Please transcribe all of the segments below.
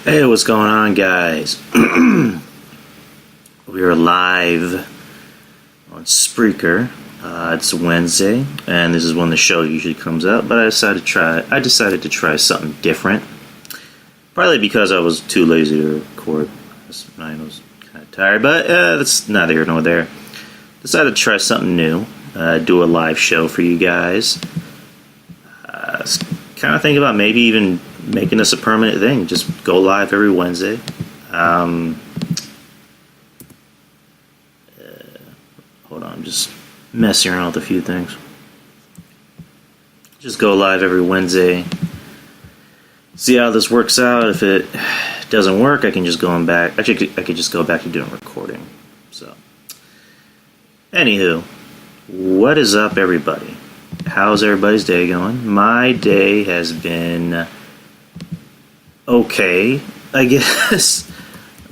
Hey, what's going on, guys? We are live on Spreaker. It's Wednesday, and this is when the show usually comes out. But I decided to try something different. Probably because I was too lazy to record. I was kind of tired, but that's neither here nor there. Decided to try something new. Do a live show for you guys. Kind of think about maybe even making this a permanent thing. Just go live every Wednesday. Hold on, I'm just messing around with a few things. Just go live every Wednesday. See how this works out. If it doesn't work, I can just go back. Actually, I could just go back to doing recording. So, anywho, what is up, everybody? How's everybody's day going? My day has been okay, I guess.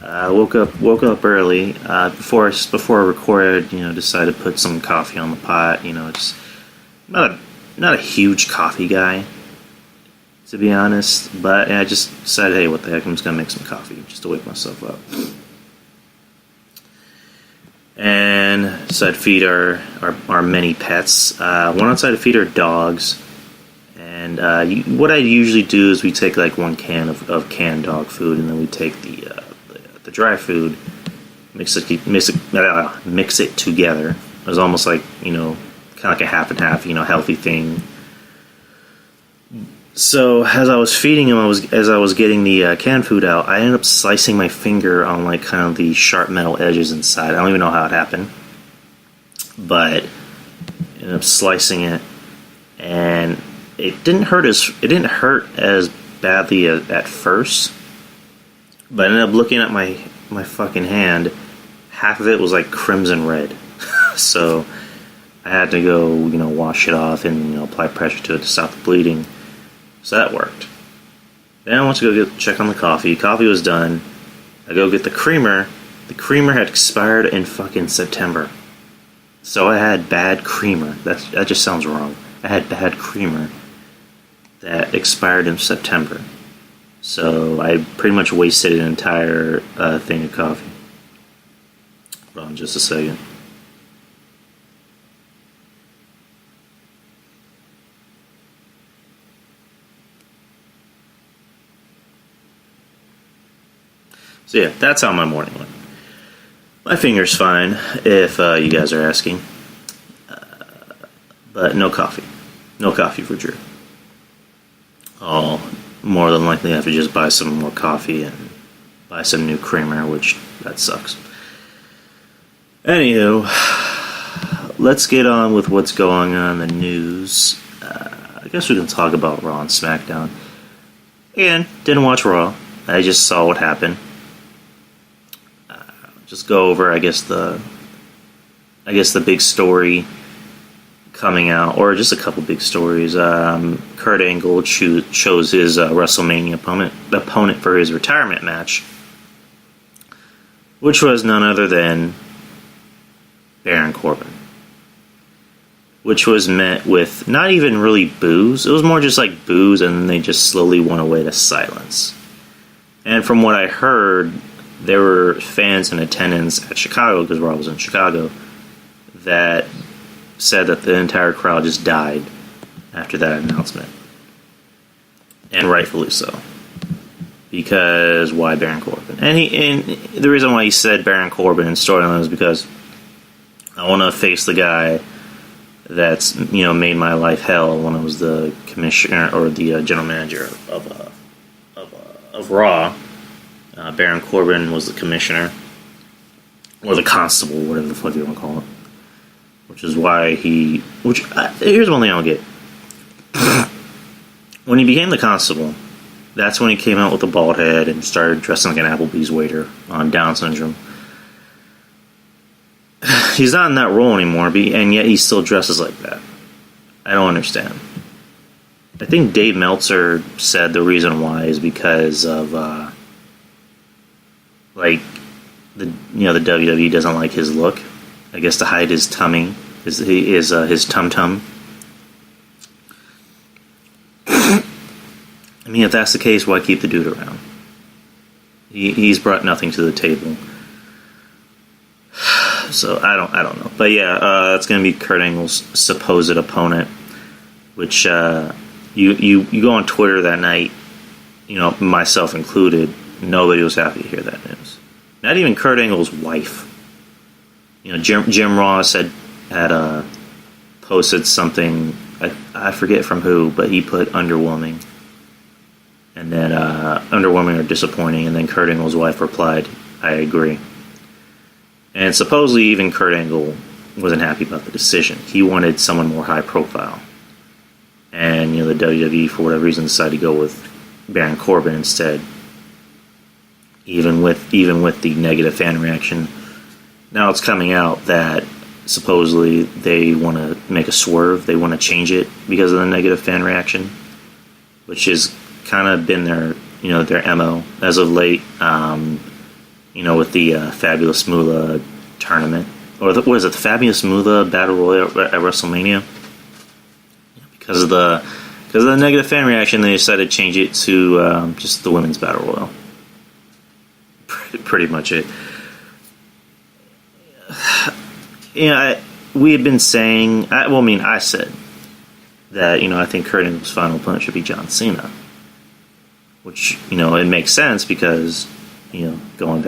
Woke up early. Before I recorded, decided to put some coffee on the pot. Just not a huge coffee guy, to be honest. But I just decided, hey, what the heck? I'm just gonna make some coffee just to wake myself up. And decided to feed our many pets. Went outside to feed our dogs. And what I usually do is we take like one can of canned dog food, and then we take the dry food, mix it together. It was almost like kind of like a half and half, healthy thing. So as I was feeding him, as I was getting the canned food out, I ended up slicing my finger on like kind of the sharp metal edges inside. I don't even know how it happened, but I ended up slicing it, and it didn't hurt as badly at first. But I ended up looking at my fucking hand. Half of it was like crimson red, so I had to go wash it off and apply pressure to it to stop the bleeding. So that worked. Then I went to go check on the coffee. Coffee was done. I go get the creamer. The creamer had expired in fucking September. So I had bad creamer. That just sounds wrong. I had bad creamer that expired in September. So I pretty much wasted an entire thing of coffee. Hold on just a second. So yeah, that's how my morning went. My finger's fine, if you guys are asking. But no coffee. No coffee for Drew. I'll more than likely have to just buy some more coffee and buy some new creamer, which that sucks. Anywho, let's get on with what's going on in the news. I guess we can talk about Raw and SmackDown. Again, didn't watch Raw. I just saw what happened. Just go over, I guess the big story coming out, or just a couple big stories. Kurt Angle chose his WrestleMania opponent for his retirement match, which was none other than Baron Corbin, which was met with not even really boos. It was more just like boos, and then they just slowly went away to silence. And from what I heard, there were fans in attendance at Chicago, because Raw was in Chicago, that said that the entire crowd just died after that announcement. And rightfully so. Because why Baron Corbin? And the reason why he said Baron Corbin in storyline is because I want to face the guy that's made my life hell when I was the commissioner or the general manager of Raw. Baron Corbin was the commissioner, or the constable, whatever the fuck you want to call it. Which is why here's one thing I don't get. When he became the constable, that's when he came out with a bald head and started dressing like an Applebee's waiter on Down syndrome. He's not in that role anymore, and yet he still dresses like that. I don't understand. I think Dave Meltzer said the reason why is because of the WWE doesn't like his look. I guess to hide his tummy, his tum-tum. I mean, if that's the case, why keep the dude around? He's brought nothing to the table. So I don't know. But yeah, it's going to be Kurt Angle's supposed opponent, which you go on Twitter that night, myself included, nobody was happy to hear that news. Not even Kurt Angle's wife. Jim Ross had posted something, I forget from who, but he put underwhelming. And then underwhelming or disappointing, and then Kurt Angle's wife replied, I agree. And supposedly even Kurt Angle wasn't happy about the decision. He wanted someone more high profile. And the WWE, for whatever reason, decided to go with Baron Corbin instead. Even with the negative fan reaction. Now it's coming out that supposedly they want to make a swerve. They want to change it because of the negative fan reaction, which has kind of been their MO as of late. With the Fabulous Moolah tournament, or what is it, the Fabulous Moolah Battle Royal at WrestleMania? Because of the negative fan reaction, they decided to change it to just the Women's Battle Royal. Pretty much it. We had been saying, I said that I think Kurt Angle's final opponent should be John Cena, which it makes sense because going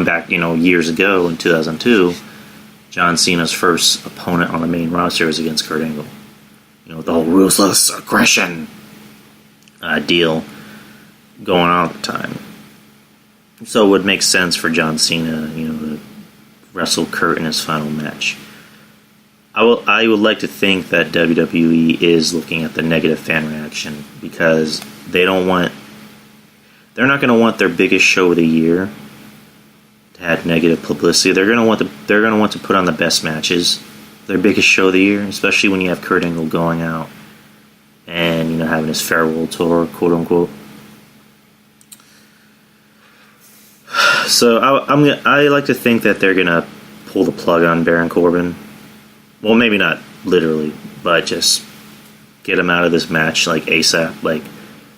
back years ago in 2002, John Cena's first opponent on the main roster was against Kurt Angle. With the whole ruthless aggression deal going on at the time. So it would make sense for John Cena, to wrestle Kurt in his final match. I would like to think that WWE is looking at the negative fan reaction because they're not going to want their biggest show of the year to have negative publicity. They're going to want to put on the best matches, their biggest show of the year, especially when you have Kurt Angle going out and having his farewell tour, quote unquote. So I like to think that they're going to pull the plug on Baron Corbin. Well, maybe not literally, but just get him out of this match like ASAP. Like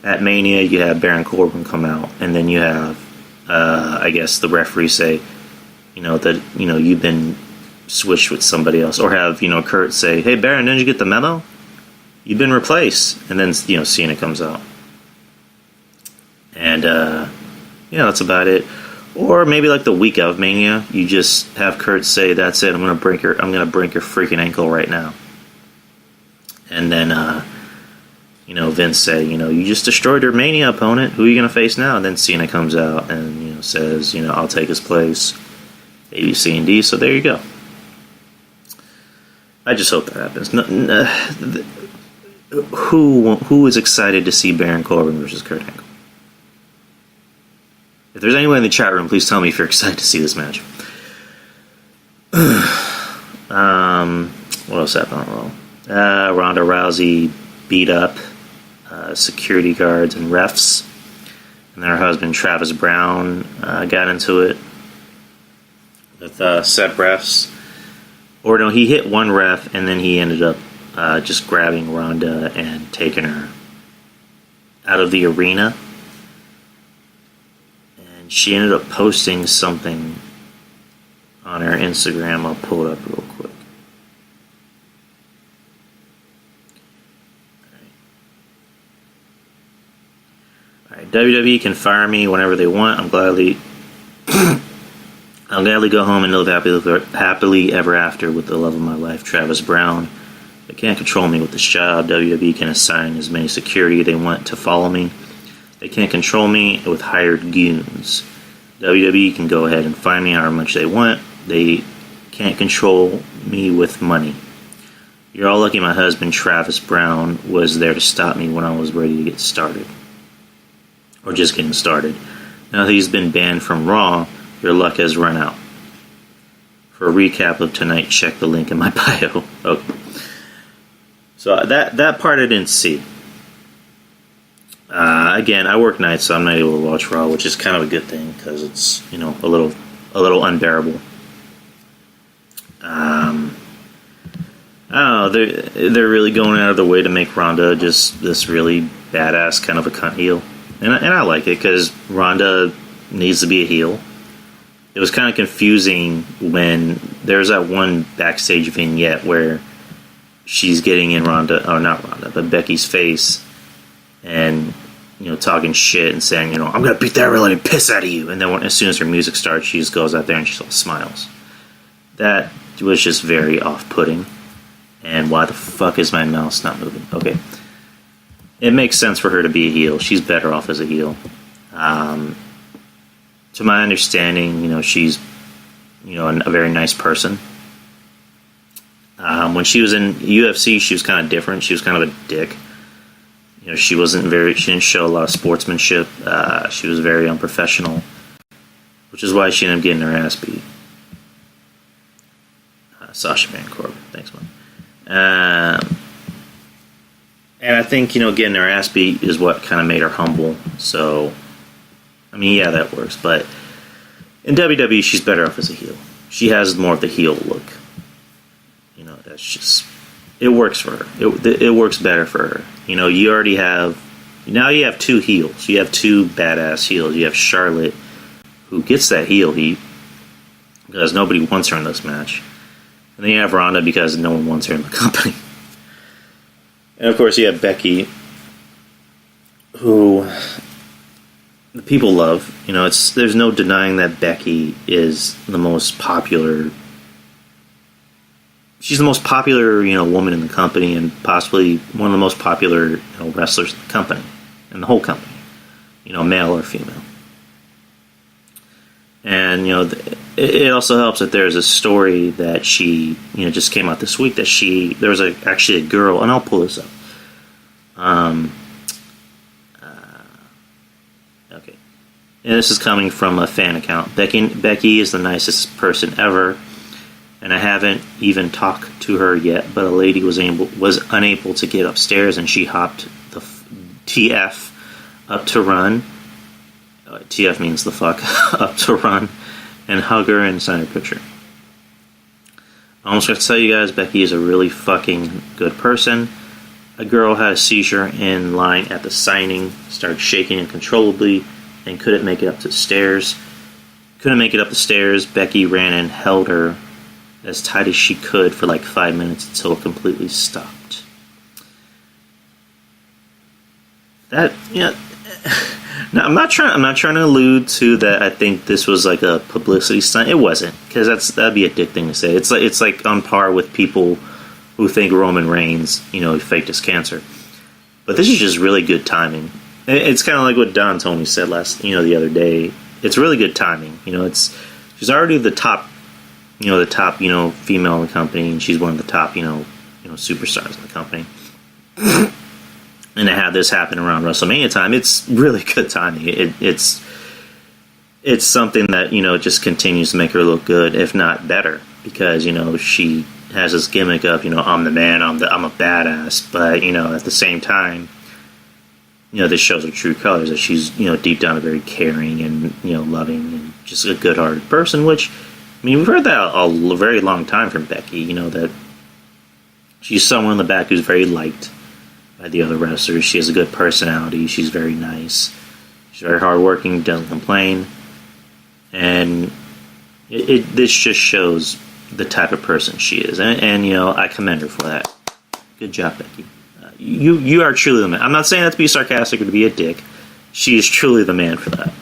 at Mania, you have Baron Corbin come out, and then you have, I guess, the referee say, that you've been switched with somebody else, or have Kurt say, "Hey Baron, didn't you get the memo? You've been replaced," and then Cena comes out, and that's about it. Or maybe like the week of Mania, you just have Kurt say, "That's it. I'm gonna break your freaking ankle right now." And then, Vince say, "You just destroyed your Mania opponent. Who are you gonna face now?" And then Cena comes out and says, "I'll take his place." A, B, C, and D. So there you go. I just hope that happens. Who is excited to see Baron Corbin versus Kurt Angle? If there's anyone in the chat room, please tell me if you're excited to see this match. What else happened on Raw? Ronda Rousey beat up security guards and refs. And then her husband, Travis Brown, got into it with said refs. Or no, he hit one ref, and then he ended up just grabbing Ronda and taking her out of the arena. And she ended up posting something on her Instagram. I'll pull it up real quick. Alright, WWE can fire me whenever they want. I'll gladly go home and live happily ever after with the love of my life, Travis Brown. They can't control me with this job. WWE can assign as many security they want to follow me. They can't control me with hired goons. WWE can go ahead and find me however much they want. They can't control me with money. You're all lucky my husband, Travis Brown, was there to stop me when I was ready to get started. Or just getting started. Now that he's been banned from Raw, your luck has run out. For a recap of tonight, check the link in my bio. Okay. So that part I didn't see. Again, I work nights, so I'm not able to watch Raw, which is kind of a good thing because it's a little unbearable. I don't know. They're really going out of their way to make Ronda just this really badass kind of a cunt heel, and I like it because Ronda needs to be a heel. It was kind of confusing when there's that one backstage vignette where she's getting in but Becky's face and, talking shit and saying, I'm going to beat that related piss out of you. And then as soon as her music starts, she just goes out there and she all smiles. That was just very off-putting. And why the fuck is my mouse not moving? Okay. It makes sense for her to be a heel. She's better off as a heel. To my understanding, she's, a very nice person. When she was in UFC, she was kind of different. She was kind of a dick. She didn't show a lot of sportsmanship. She was very unprofessional, which is why she ended up getting her ass beat. Sasha Baron Corbin. Thanks, man. And I think, getting her ass beat is what kind of made her humble. So, I mean, yeah, that works. But in WWE, she's better off as a heel. She has more of the heel look. That's just... It works for her. It works better for her. You already have... Now you have two heels. You have two badass heels. You have Charlotte, who gets that heel heat, because nobody wants her in this match. And then you have Ronda, because no one wants her in the company. And of course you have Becky, who the people love. There's no denying that Becky is the most popular. She's the most popular, woman in the company, and possibly one of the most popular, wrestlers in the company, in the whole company, male or female. And it also helps that there's a story that she, just came out this week that there was actually a girl, and I'll pull this up. Okay, and this is coming from a fan account. Becky is the nicest person ever, and I haven't even talked to her yet. But a lady was unable to get upstairs, and she hopped the TF up to run. TF means the fuck up to run and hug her and sign her picture. I almost got to tell you guys, Becky is a really fucking good person. A girl had a seizure in line at the signing, started shaking uncontrollably, and couldn't make it up the stairs. Becky ran and held her as tight as she could for like 5 minutes until it completely stopped. Now, I'm not trying to allude to that. I think this was like a publicity stunt. It wasn't, because that'd be a dick thing to say. It's like on par with people who think Roman Reigns, faked his cancer. But this is just really good timing. It's kind of like what Don Tony said the other day. It's really good timing. She's already the top female in the company, and she's one of the top, superstars in the company. And to have this happen around WrestleMania time, it's really good timing. It's something that, just continues to make her look good, if not better, because, she has this gimmick of, I'm the man, I'm a badass, but, at the same time, this shows her true colors, that she's, deep down a very caring and, loving and just a good-hearted person, which, we've heard that a very long time from Becky, that she's someone in the back who's very liked by the other wrestlers. She has a good personality. She's very nice. She's very hardworking, doesn't complain. And this just shows the type of person she is. And I commend her for that. Good job, Becky. You are truly the man. I'm not saying that to be sarcastic or to be a dick. She is truly the man for that.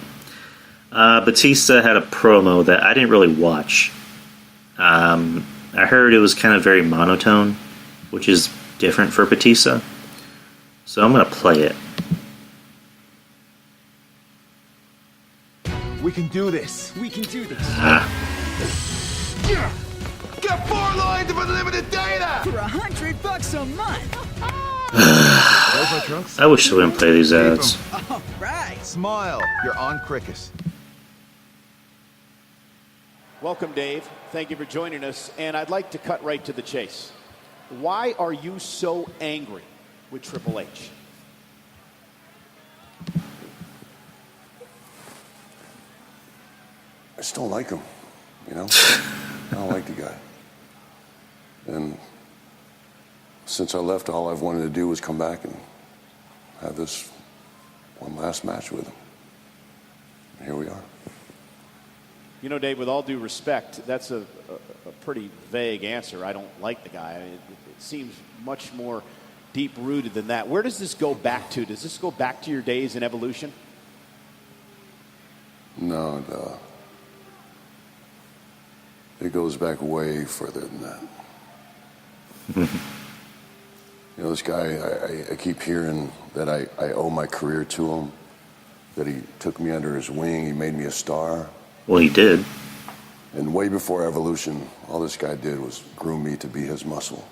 Batista had a promo that I didn't really watch. I heard it was kind of very monotone, which is different for Batista. So I'm going to play it. We can do this. We can do this. Get 4 lines of unlimited data For $100 a month. Those are trunks. I wish they wouldn't play these ads. All right. Smile. You're on Crickus. Welcome, Dave. Thank you for joining us. And I'd like to cut right to the chase. Why are you so angry with Triple H? I just don't like him, I don't like the guy. And since I left, all I've wanted to do was come back and have this one last match with him. And here we are. You know, Dave, with all due respect, that's a pretty vague answer. I don't like the guy. It seems much more deep-rooted than that. Where does this go back to? Does this go back to your days in Evolution? No, it goes back way further than that. You know, this guy, I keep hearing that I owe my career to him, that he took me under his wing, he made me a star. Well, he did. And way before Evolution, all this guy did was groom me to be his muscle.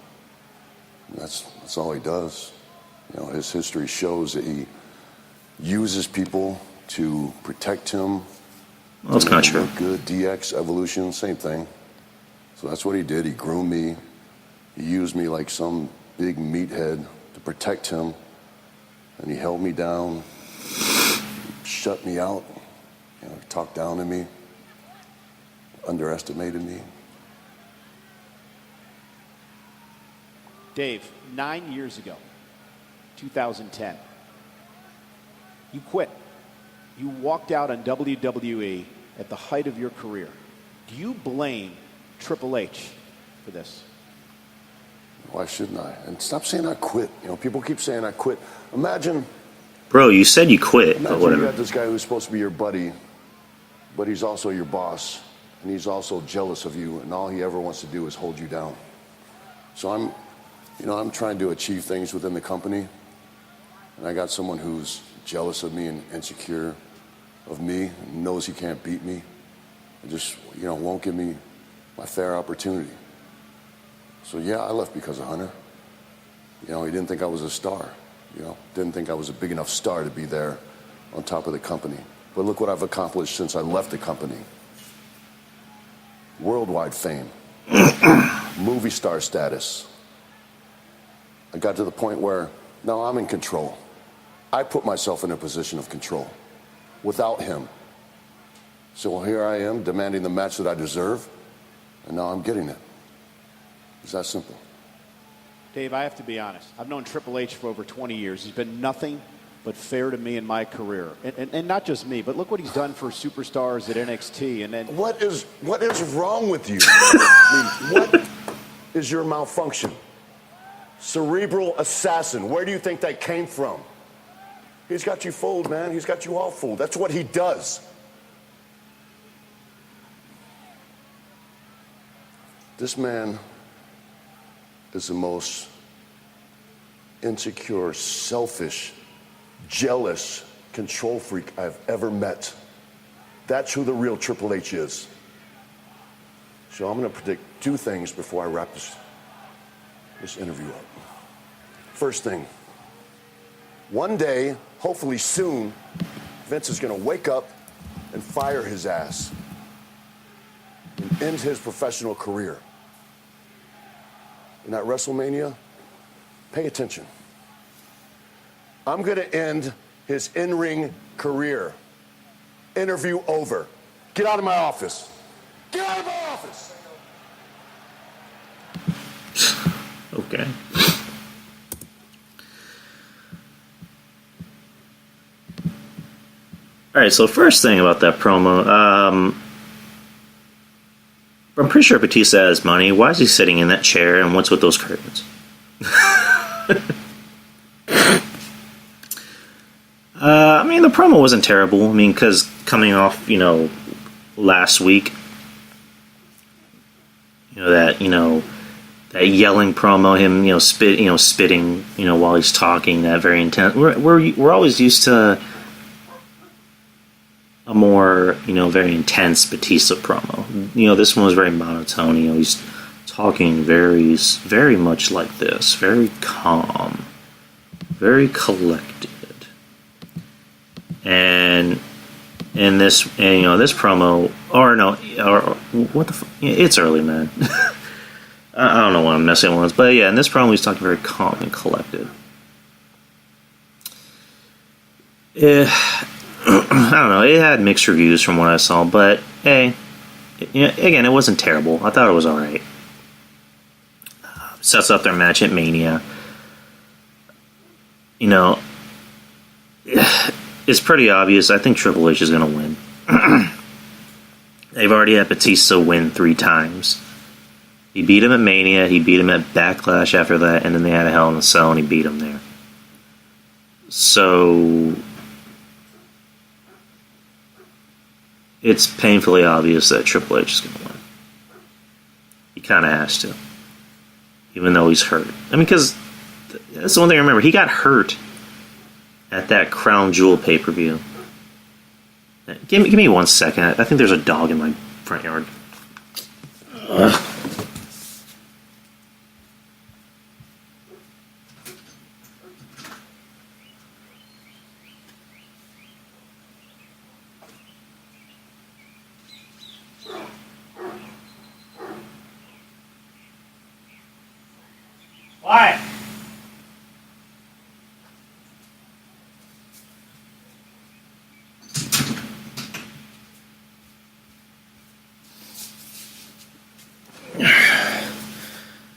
And that's all he does. You know, his history shows that he uses people to protect him. Well, that's kind of true. Good DX, Evolution, same thing. So that's what he did. He groomed me. He used me like some big meathead to protect him. And he held me down, shut me out, you know, talked down to me, underestimated me. Dave, 9 years ago, 2010, you quit. You walked out on WWE at the height of your career. Do you blame Triple H for this? Why shouldn't I? And stop saying I quit. You know, people keep saying I quit. Imagine Bro, you said you quit, but you whatever. got this guy who's supposed to be your buddy, but he's also your boss, and he's also jealous of you, and all he ever wants to do is hold you down. So I'm trying to achieve things within the company, and I got someone who's jealous of me and insecure of me, and knows he can't beat me, and just, you know, won't give me my fair opportunity. So yeah, I left because of Hunter. You know, he didn't think I was a star. You know, didn't think I was a big enough star to be there on top of the company. But look what I've accomplished since I left the company. Worldwide fame. Movie star status. I got to the point where now I'm in control. I put myself in a position of control without him. So here I am demanding the match that I deserve, and now I'm getting it. It's that simple. Dave, I have to be honest. I've known Triple H for over 20 years. He's been nothing but fair to me in my career. And not just me, but look what he's done for superstars at NXT. And then What is wrong with you? I mean, what is your malfunction? Cerebral assassin. Where do you think that came from? He's got you fooled, man. He's got you all fooled. That's what he does. This man is the most insecure, selfish, jealous control freak I've ever met. That's who the real Triple H is. So I'm going to predict two things before I wrap this interview up. First thing, one day, hopefully soon, Vince is going to wake up and fire his ass and end his professional career. And at WrestleMania, pay attention. I'm going to end his in-ring career. Interview over. Get out of my office. Get out of my office! Okay. All right, so first thing about that promo, I'm pretty sure Batista has money. Why is he sitting in that chair, and what's with those curtains? I mean, the promo wasn't terrible. I mean, because coming off, last week, that yelling promo, him, spitting, while he's talking, that very intense. We're always used to a more, very intense Batista promo. This one was very monotone. He's talking very, very much like this, very calm, very collected. And this promo, what the it's early, man. I don't know what I'm messing with, but yeah, in this promo he's talking very calm and collected. I don't know. It had mixed reviews from what I saw, but hey, again, it wasn't terrible. I thought it was all right. Sets up their match at Mania. It's pretty obvious. I think Triple H is going to win. They've already had Batista win 3 times. He beat him at Mania, he beat him at Backlash after that, and then they had a Hell in a Cell and he beat him there. So it's painfully obvious that Triple H is going to win. He kind of has to. Even though he's hurt. I mean, because that's the one thing I remember. He got hurt at that Crown Jewel pay-per-view. Give me 1 second. I think there's a dog in my front yard. Why?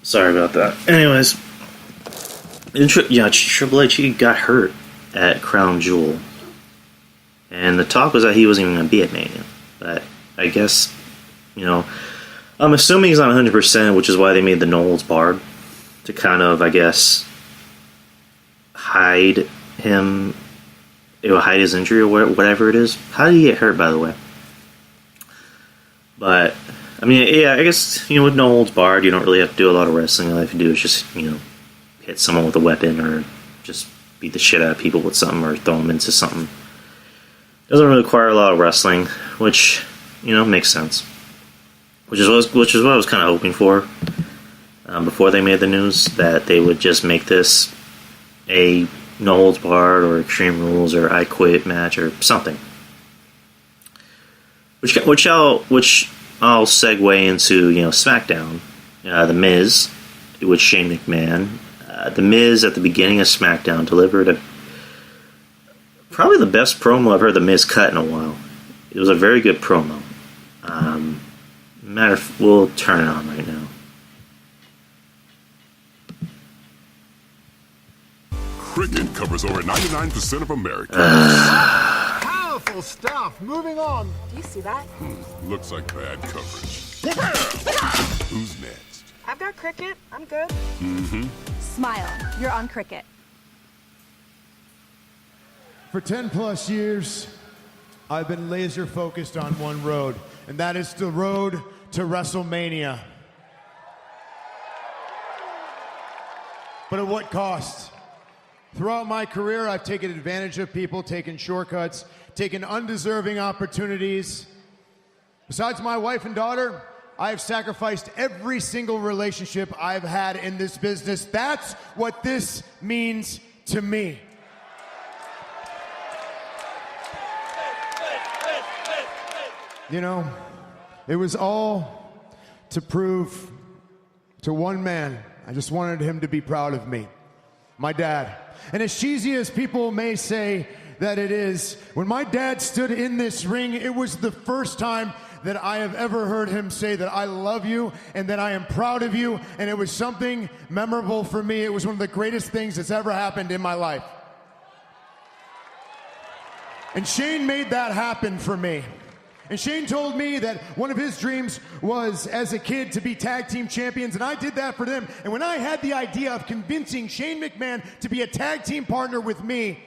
Sorry about that. Anyways, Triple H, he got hurt at Crown Jewel, and the talk was that he wasn't even going to be at Mania. But I guess, I'm assuming he's not 100%, which is why they made the no holds barred to kind of, I guess, hide him. It will hide his injury or whatever it is. How did he get hurt, by the way? But I mean, yeah, I guess, with no holds barred, you don't really have to do a lot of wrestling. All you have to do is just, hit someone with a weapon or just beat the shit out of people with something or throw them into something. Doesn't really require a lot of wrestling, which, makes sense. Which is what I was kind of hoping for before they made the news, that they would just make this a no holds barred or Extreme Rules or I Quit match or something. Which I'll segue into, SmackDown. The Miz with Shane McMahon. The Miz at the beginning of SmackDown delivered probably the best promo I've heard the Miz cut in a while. It was a very good promo. We'll turn it on right now. Cricket covers over 99% of America. Powerful stuff. Moving on. Do you see that? Looks like bad coverage. Who's next? I've got cricket. I'm good. Smile. You're on cricket. For 10 plus years, I've been laser focused on one road, and that is the road to WrestleMania. But at what cost? Throughout my career, I've taken advantage of people, taken shortcuts, taken undeserving opportunities. Besides my wife and daughter, I have sacrificed every single relationship I've had in this business. That's what this means to me. It was all to prove to one man. I just wanted him to be proud of me, my dad. And as cheesy as people may say that it is, when my dad stood in this ring, it was the first time that I have ever heard him say that I love you and that I am proud of you, and it was something memorable for me. It was one of the greatest things that's ever happened in my life. And Shane made that happen for me. And Shane told me that one of his dreams was, as a kid, to be tag team champions, and I did that for them. And when I had the idea of convincing Shane McMahon to be a tag team partner with me,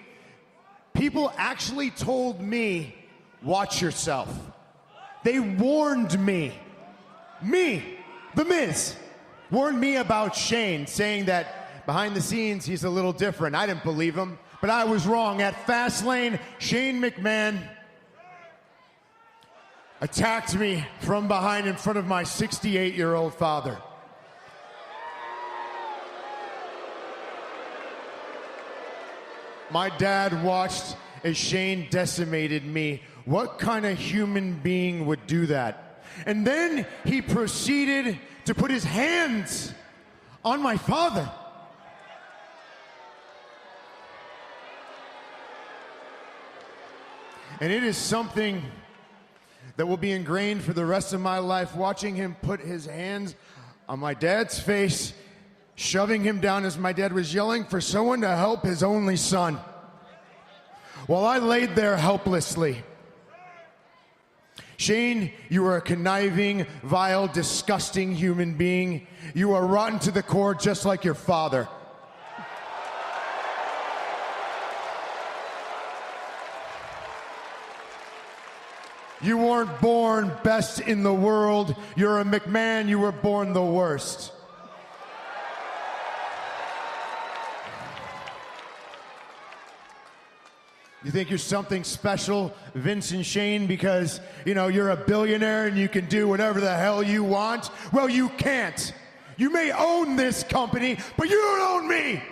people actually told me, watch yourself. They warned me, the Miz, warned me about Shane, saying that behind the scenes, he's a little different. I didn't believe him, but I was wrong. At Fastlane, Shane McMahon attacked me from behind in front of my 68-year-old father. My dad watched as Shane decimated me. What kind of human being would do that? And then he proceeded to put his hands on my father. And it is something that will be ingrained for the rest of my life, watching him put his hands on my dad's face, shoving him down as my dad was yelling for someone to help his only son, while I laid there helplessly. Shane, you are a conniving, vile, disgusting human being. You are rotten to the core just like your father. You weren't born best in the world. You're a McMahon. You were born the worst. You think you're something special, Vince and Shane, because, you're a billionaire and you can do whatever the hell you want? Well, you can't. You may own this company, but you don't own me.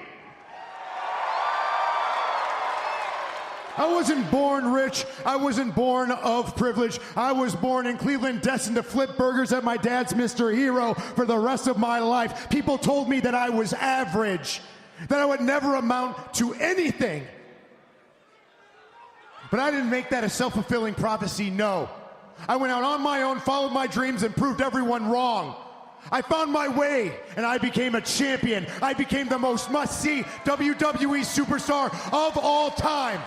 I wasn't born rich. I wasn't born of privilege. I was born in Cleveland, destined to flip burgers at my dad's Mr. Hero for the rest of my life. People told me that I was average, that I would never amount to anything. But I didn't make that a self-fulfilling prophecy, no. I went out on my own, followed my dreams, and proved everyone wrong. I found my way, and I became a champion. I became the most must-see WWE superstar of all time.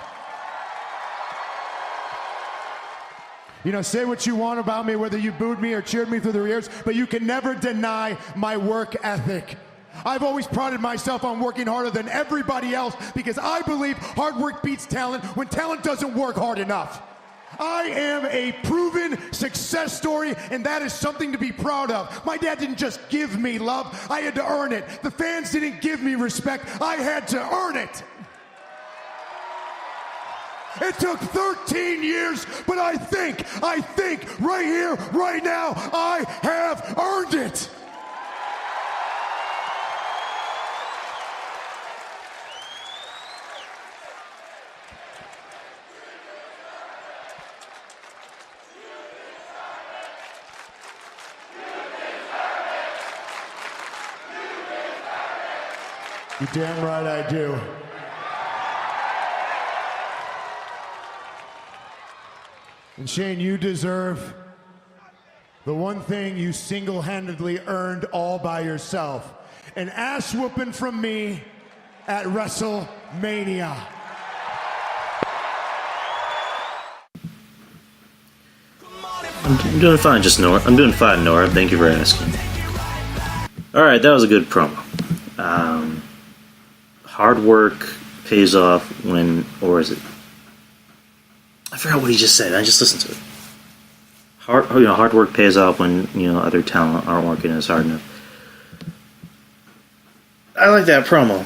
Say what you want about me, whether you booed me or cheered me through the ears, but you can never deny my work ethic. I've always prided myself on working harder than everybody else because I believe hard work beats talent when talent doesn't work hard enough. I am a proven success story, and that is something to be proud of. My dad didn't just give me love, I had to earn it. The fans didn't give me respect, I had to earn it. It took 13 years, but I think right here, right now, I have earned it. You're damn right I do. And Shane, you deserve the one thing you single-handedly earned all by yourself. An ass whooping from me at WrestleMania. I'm doing fine, Nora. I'm doing fine, Nora. Thank you for asking. Alright, that was a good promo. Hard work pays off when, or is it? I forgot what he just said. I just listened to it. Hard work pays off when other talent aren't working as hard enough. I like that promo.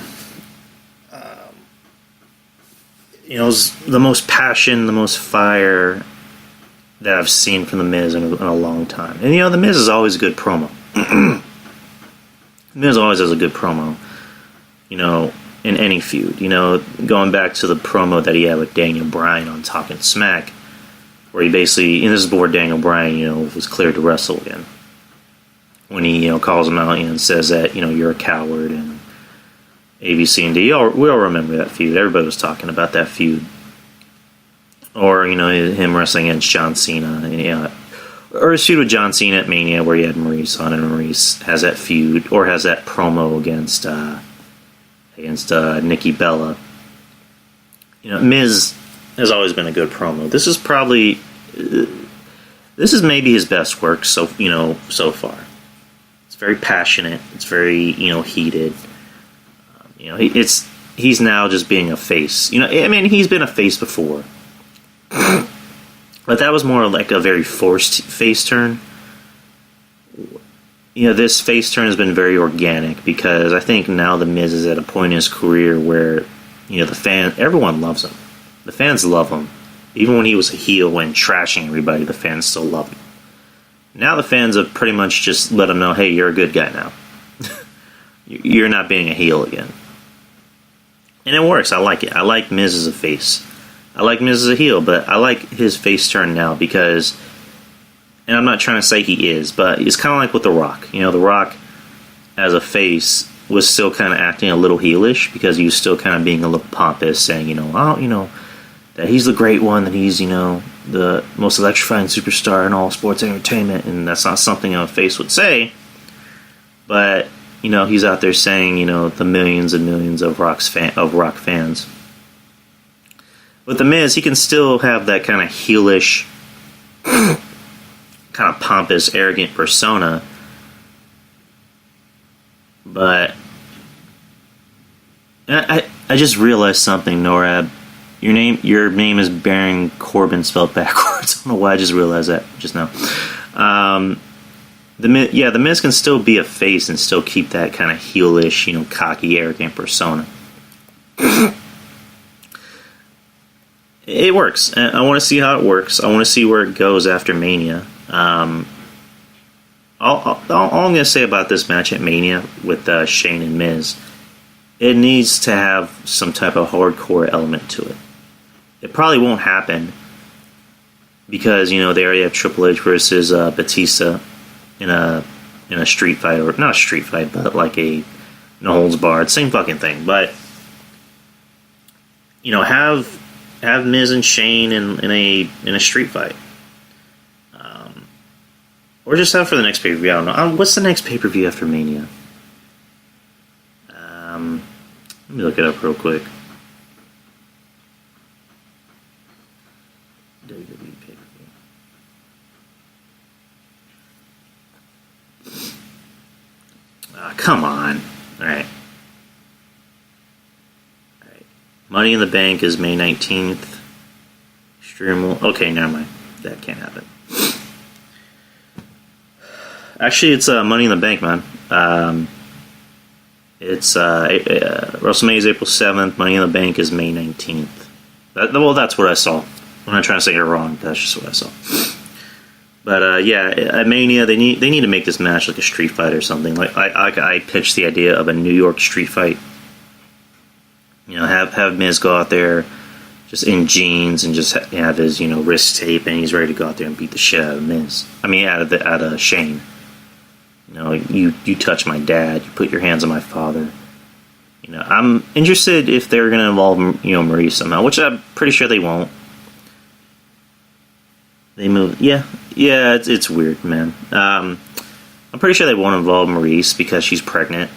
It was the most passion, the most fire that I've seen from The Miz in a long time. And The Miz is always a good promo. The Miz always has a good promo. In any feud. Going back to the promo that he had with Daniel Bryan on Talking Smack, where he basically, and this is before Daniel Bryan, was cleared to wrestle again. When he, calls him out and says that, you're a coward and ABC and D. We all remember that feud. Everybody was talking about that feud. Or, him wrestling against John Cena. Or his feud with John Cena at Mania where he had Maurice on, and Maurice has that feud, or has that promo against Nikki Bella. Miz has always been a good promo. This is maybe his best work so far. It's very passionate. It's very heated. He's now just being a face. He's been a face before, but that was more like a very forced face turn. This face turn has been very organic because I think now The Miz is at a point in his career where, everyone loves him. The fans love him. Even when he was a heel and trashing everybody, the fans still love him. Now the fans have pretty much just let him know, hey, you're a good guy now. You're not being a heel again. And it works. I like it. I like Miz as a face. I like Miz as a heel, but I like his face turn now because... And I'm not trying to say he is, but it's kind of like with The Rock. The Rock, as a face, was still kind of acting a little heelish because he was still kind of being a little pompous, saying, that he's the great one, that he's, the most electrifying superstar in all sports entertainment, and that's not something a face would say. But, he's out there saying, the millions and millions of Rock fans. With The Miz, he can still have that kind of heelish kind of pompous, arrogant persona. But I just realized something, Norab. Your name is Baron Corbin spelled backwards. I don't know why I just realized that just now. The Miz can still be a face and still keep that kind of heelish, cocky, arrogant persona. It works. I want to see how it works. I want to see where it goes after Mania. All I'm going to say about this match at Mania with Shane and Miz, it needs to have some type of hardcore element to it. It probably won't happen because they already have Triple H versus Batista in a street fight, or not a street fight, but like a no holds barred, same fucking thing. But have Miz and Shane in a street fight. Or just have for the next pay-per-view. I don't know. What's the next pay-per-view after Mania? Let me look it up real quick. WWE pay-per-view. Come on. Alright. Money in the Bank is May 19th. Okay, never mind. That can't happen. Actually, it's Money in the Bank, man. It's WrestleMania is April 7th. Money in the Bank is May 19th. That's what I saw. I'm not trying to say you're wrong. That's just what I saw. But at Mania, they need to make this match like a street fight or something. Like I pitched the idea of a New York street fight. Have Miz go out there just in jeans and just have his wrist tape, and he's ready to go out there and beat the shit out of Miz. I mean, out of Shane. You touch my dad. You put your hands on my father. I'm interested if they're going to involve Marie somehow, which I'm pretty sure they won't. They move, yeah. It's weird, man. I'm pretty sure they won't involve Maurice because she's pregnant.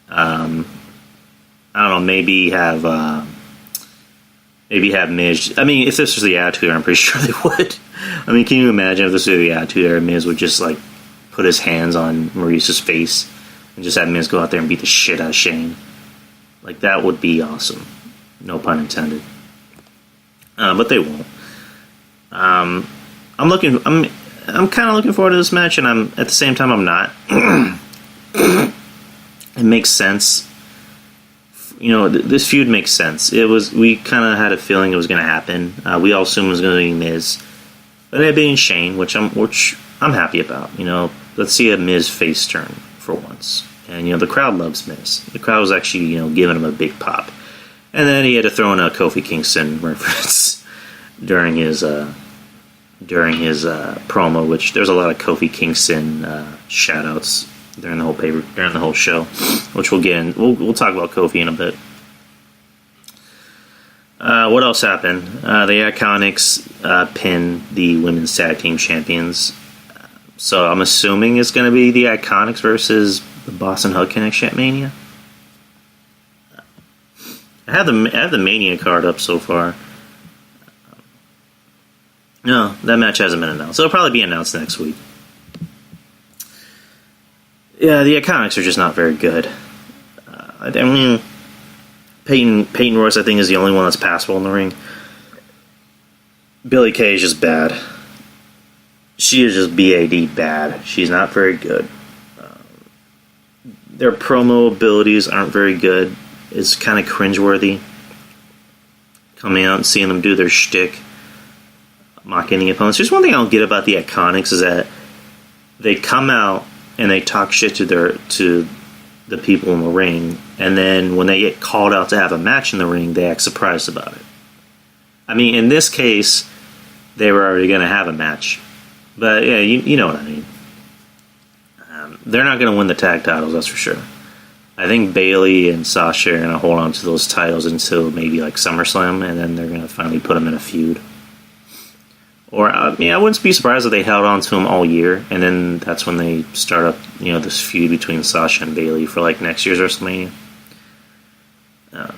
I don't know. Maybe have Miz. I mean, if this was the Attitude Era, I'm pretty sure they would. I mean, can you imagine if this was the Attitude Era, Miz would just like put his hands on Maurice's face and just have Miz go out there and beat the shit out of Shane? Like, that would be awesome. No pun intended. But they won't. I'm kind of looking forward to this match, and at the same time I'm not. It makes sense. This feud makes sense. We kind of had a feeling it was going to happen. We all assumed it was going to be Miz, but it being Shane, which I'm happy about. Let's see a Miz face turn for once, and the crowd loves Miz. The crowd was actually giving him a big pop, and then he had to throw in a Kofi Kingston reference during his promo, which there's a lot of Kofi Kingston shout outs during the whole show, which we'll get in. We'll talk about Kofi in a bit. What else happened? The Iconics pinned the women's tag team champions. So I'm assuming it's going to be the Iconics versus the Boston Hug Connection at Mania. I have the Mania card up so far. No, that match hasn't been announced. It'll probably be announced next week. Yeah, the Iconics are just not very good. I mean, Peyton Royce, I think, is the only one that's passable in the ring. Billie Kay is just bad. She is just BAD bad. She's not very good. Their promo abilities aren't very good. It's kind of cringeworthy. Coming out and seeing them do their shtick, mocking the opponents. There's one thing I don't get about the Iconics is that they come out and they talk shit to the people in the ring, and then when they get called out to have a match in the ring, they act surprised about it. I mean, in this case, they were already going to have a match. But yeah, you know what I mean. They're not going to win the tag titles, that's for sure. I think Bayley and Sasha are going to hold on to those titles until maybe like SummerSlam, and then they're going to finally put them in a feud. Or, I wouldn't be surprised if they held on to them all year, and then that's when they start up, this feud between Sasha and Bayley for like next year's WrestleMania.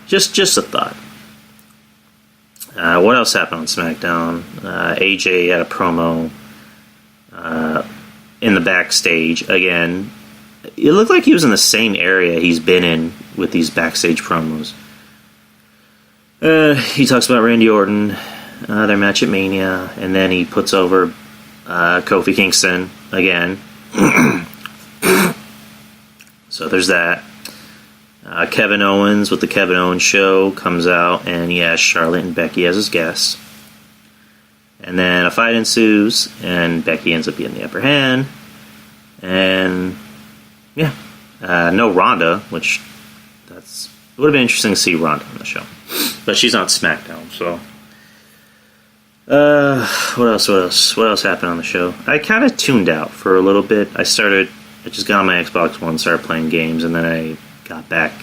Just a thought. What else happened on SmackDown? AJ had a promo in the backstage again. It looked like he was in the same area he's been in with these backstage promos. He talks about Randy Orton, their match at Mania, and then he puts over Kofi Kingston again. So there's that. Kevin Owens with the Kevin Owens Show comes out, and he has Charlotte and Becky as his guests. And then a fight ensues, and Becky ends up getting the upper hand. And yeah, no Ronda, which it would have been interesting to see Ronda on the show, but she's on SmackDown. So, what else happened on the show? I kind of tuned out for a little bit. I just got on my Xbox One, started playing games, and then I got back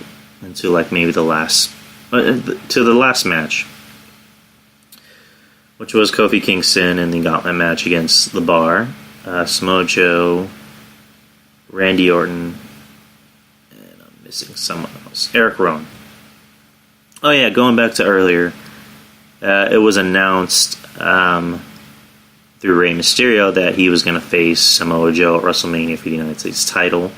into like maybe the last match, which was Kofi Kingston in the Gauntlet match against The Bar, Samoa Joe, Randy Orton, and I'm missing someone else. Eric Rowan. Oh yeah, going back to earlier, it was announced through Rey Mysterio that he was going to face Samoa Joe at WrestleMania for the United States title.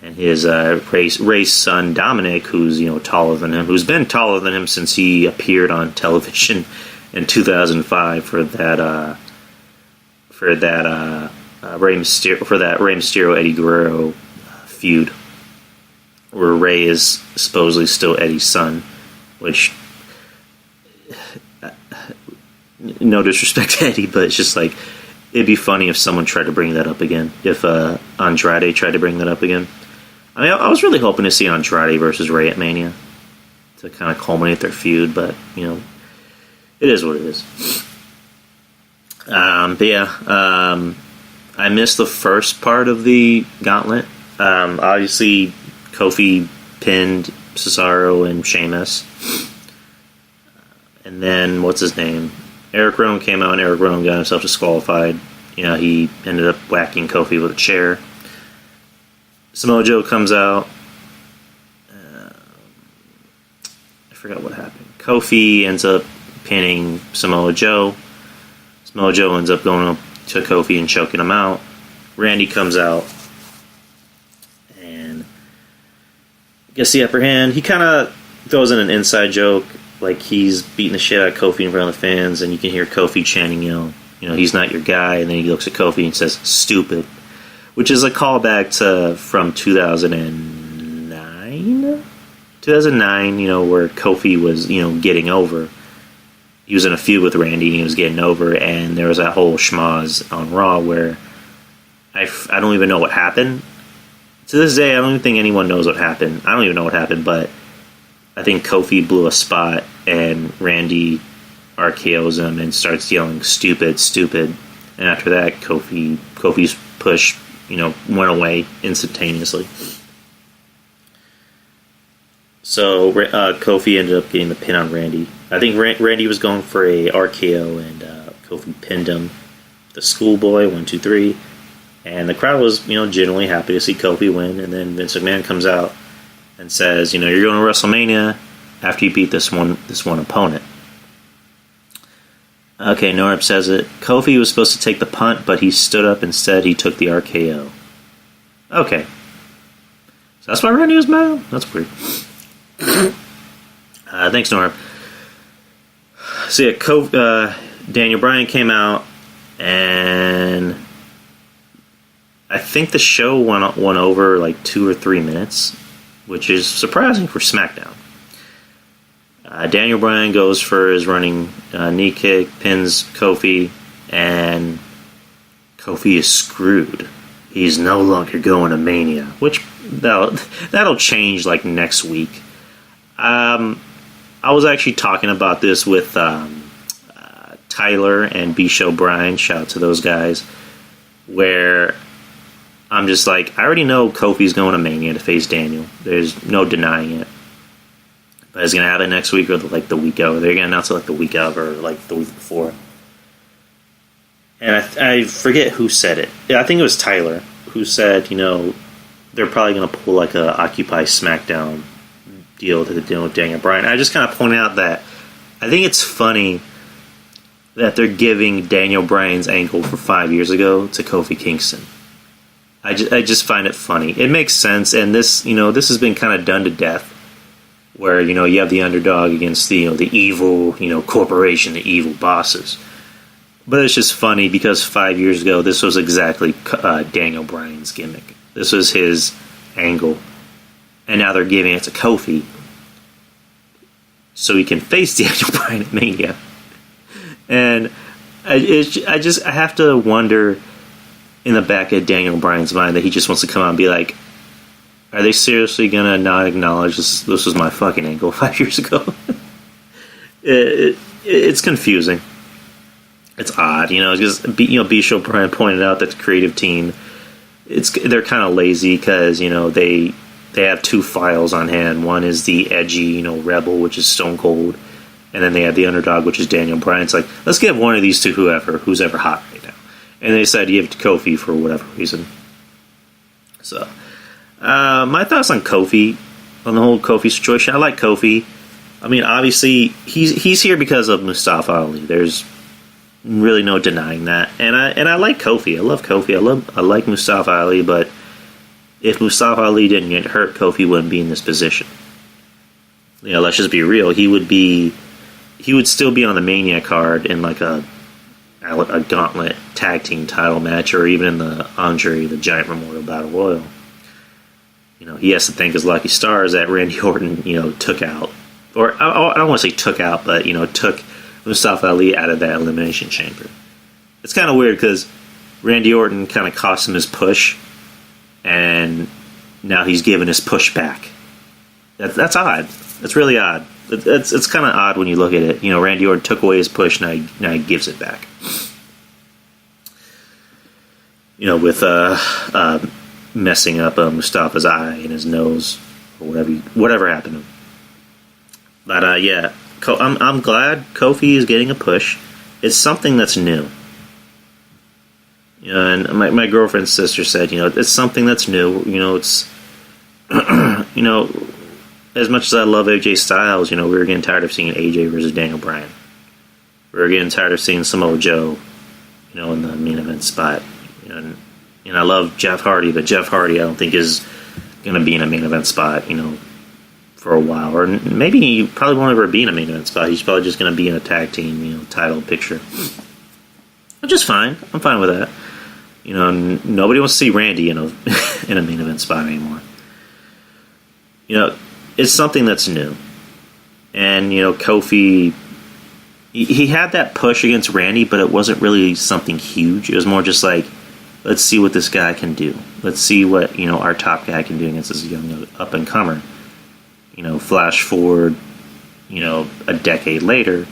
And his Rey's son Dominic, who's taller than him, who's been taller than him since he appeared on television in 2005 for that Rey Mysterio Eddie Guerrero feud, where Rey is supposedly still Eddie's son, which, no disrespect to Eddie, but it's just like, it'd be funny if someone tried to bring that up again, if Andrade tried to bring that up again. I mean, I was really hoping to see Andrade versus Rey at Mania to kind of culminate their feud, but it is what it is. But yeah, I missed the first part of the Gauntlet. Obviously, Kofi pinned Cesaro and Sheamus. And then, what's his name? Eric Rowan came out, and Eric Rowan got himself disqualified. He ended up whacking Kofi with a chair. Samoa Joe comes out. I forgot what happened. Kofi ends up pinning Samoa Joe. Samoa Joe ends up going up to Kofi and choking him out. Randy comes out and gets the upper hand. He kind of throws in an inside joke, like he's beating the shit out of Kofi in front of the fans, and you can hear Kofi chanting, he's not your guy, and then he looks at Kofi and says, "Stupid," which is a callback from 2009, where Kofi was, getting over. He was in a feud with Randy, and he was getting over, and there was that whole schmoz on Raw where I don't even know what happened. To this day, I don't even think anyone knows what happened. I don't even know what happened, but I think Kofi blew a spot, and Randy RKO's him and starts yelling, "Stupid, stupid." And after that, Kofi's push, went away instantaneously. So Kofi ended up getting the pin on Randy. I think Randy was going for a RKO, and Kofi pinned him. The schoolboy, 1, 2, 3. And the crowd was, genuinely happy to see Kofi win. And then Vince McMahon comes out and says, you're going to WrestleMania after you beat this one opponent. Okay, Norb says it. Kofi was supposed to take the punt, but he stood up instead. He took the RKO. Okay. So that's why Randy was mad? That's weird. Thanks, Norb. So yeah, Daniel Bryan came out, and I think the show went over like 2 or 3 minutes, which is surprising for SmackDown. Daniel Bryan goes for his running knee kick, pins Kofi, and Kofi is screwed. He's no longer going to Mania, which that'll change like next week. I was actually talking about this with Tyler and B-Show Brian, shout out to those guys, where I'm just like, I already know Kofi's going to Mania to face Daniel. There's no denying it. But it's going to happen next week or like the week of. They're going to announce it like the week of or like the week before. And I forget who said it. I think it was Tyler who said, they're probably going to pull like a Occupy SmackDown deal that they're doing with Daniel Bryan. I just kind of pointed out that I think it's funny that they're giving Daniel Bryan's ankle from 5 years ago to Kofi Kingston. I just find it funny. It makes sense, and this has been kind of done to death, where you have the underdog against the evil corporation, the evil bosses. But it's just funny because 5 years ago, this was exactly Daniel Bryan's gimmick. This was his angle, and now they're giving it to Kofi so he can face Daniel Bryan at Mania. And I have to wonder in the back of Daniel Bryan's mind that he just wants to come out and be like, are they seriously gonna not acknowledge this was my fucking angle 5 years ago? It's confusing. It's odd, because Bisho Bryan pointed out that the creative team, they're kind of lazy because they have two files on hand. One is the edgy rebel, which is Stone Cold, and then they have the underdog, which is Daniel Bryan. It's like, let's give one of these to who's ever hot right now, and they decided to give it to Kofi for whatever reason. So my thoughts on Kofi, on the whole Kofi situation. I like Kofi. I mean, obviously he's here because of Mustafa Ali. There's really no denying that, and I like Kofi. I love Kofi. I like Mustafa Ali, but if Mustafa Ali didn't get hurt, Kofi wouldn't be in this position. Let's just be real. He would still be on the Mania card in like a gauntlet tag team title match, or even in the Andre the Giant Memorial Battle Royal. He has to thank his lucky stars that Randy Orton, took out, or I don't want to say took out, but took Mustafa Ali out of that Elimination Chamber. It's kind of weird because Randy Orton kind of cost him his push, and now he's giving his push back. That's odd. That's really odd. It's kind of odd when you look at it. Randy Orton took away his push, now he gives it back. With messing up Mustafa's eye and his nose, or whatever happened to him. But yeah, I'm glad Kofi is getting a push. It's something that's new. And my girlfriend's sister said, it's something that's new. It's as much as I love AJ Styles, we were getting tired of seeing AJ versus Daniel Bryan. We were getting tired of seeing Samoa Joe, in the main event spot. And I love Jeff Hardy, but Jeff Hardy I don't think is going to be in a main event spot, for a while. Or maybe he probably won't ever be in a main event spot. He's probably just going to be in a tag team, title picture. Which is fine. I'm fine with that. Nobody wants to see Randy in a in a main event spot anymore. It's something that's new. And, Kofi, he had that push against Randy, but it wasn't really something huge. It was more just like, let's see what this guy can do. Let's see what, our top guy can do against this young up-and-comer. Flash forward, a decade later,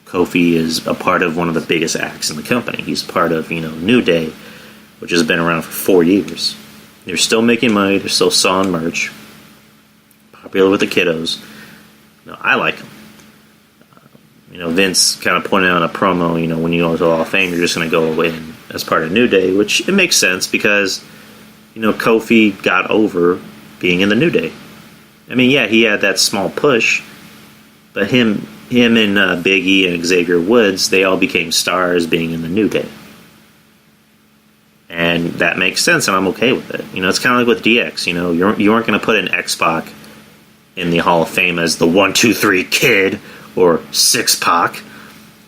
Kofi is a part of one of the biggest acts in the company. He's part of, New Day, which has been around for 4 years. They're still making money. They're still selling merch. Popular with the kiddos. I like them. Vince kind of pointed out in a promo, when you go to the Hall of Fame, you're just going to go in as part of New Day, which it makes sense because, Kofi got over being in the New Day. I mean, yeah, he had that small push, but him and Big E and Xavier Woods, they all became stars being in the New Day. And that makes sense, and I'm okay with it. It's kind of like with DX. You weren't going to put an X-Pac in the Hall of Fame as the 1-2-3 Kid or 6-Pac.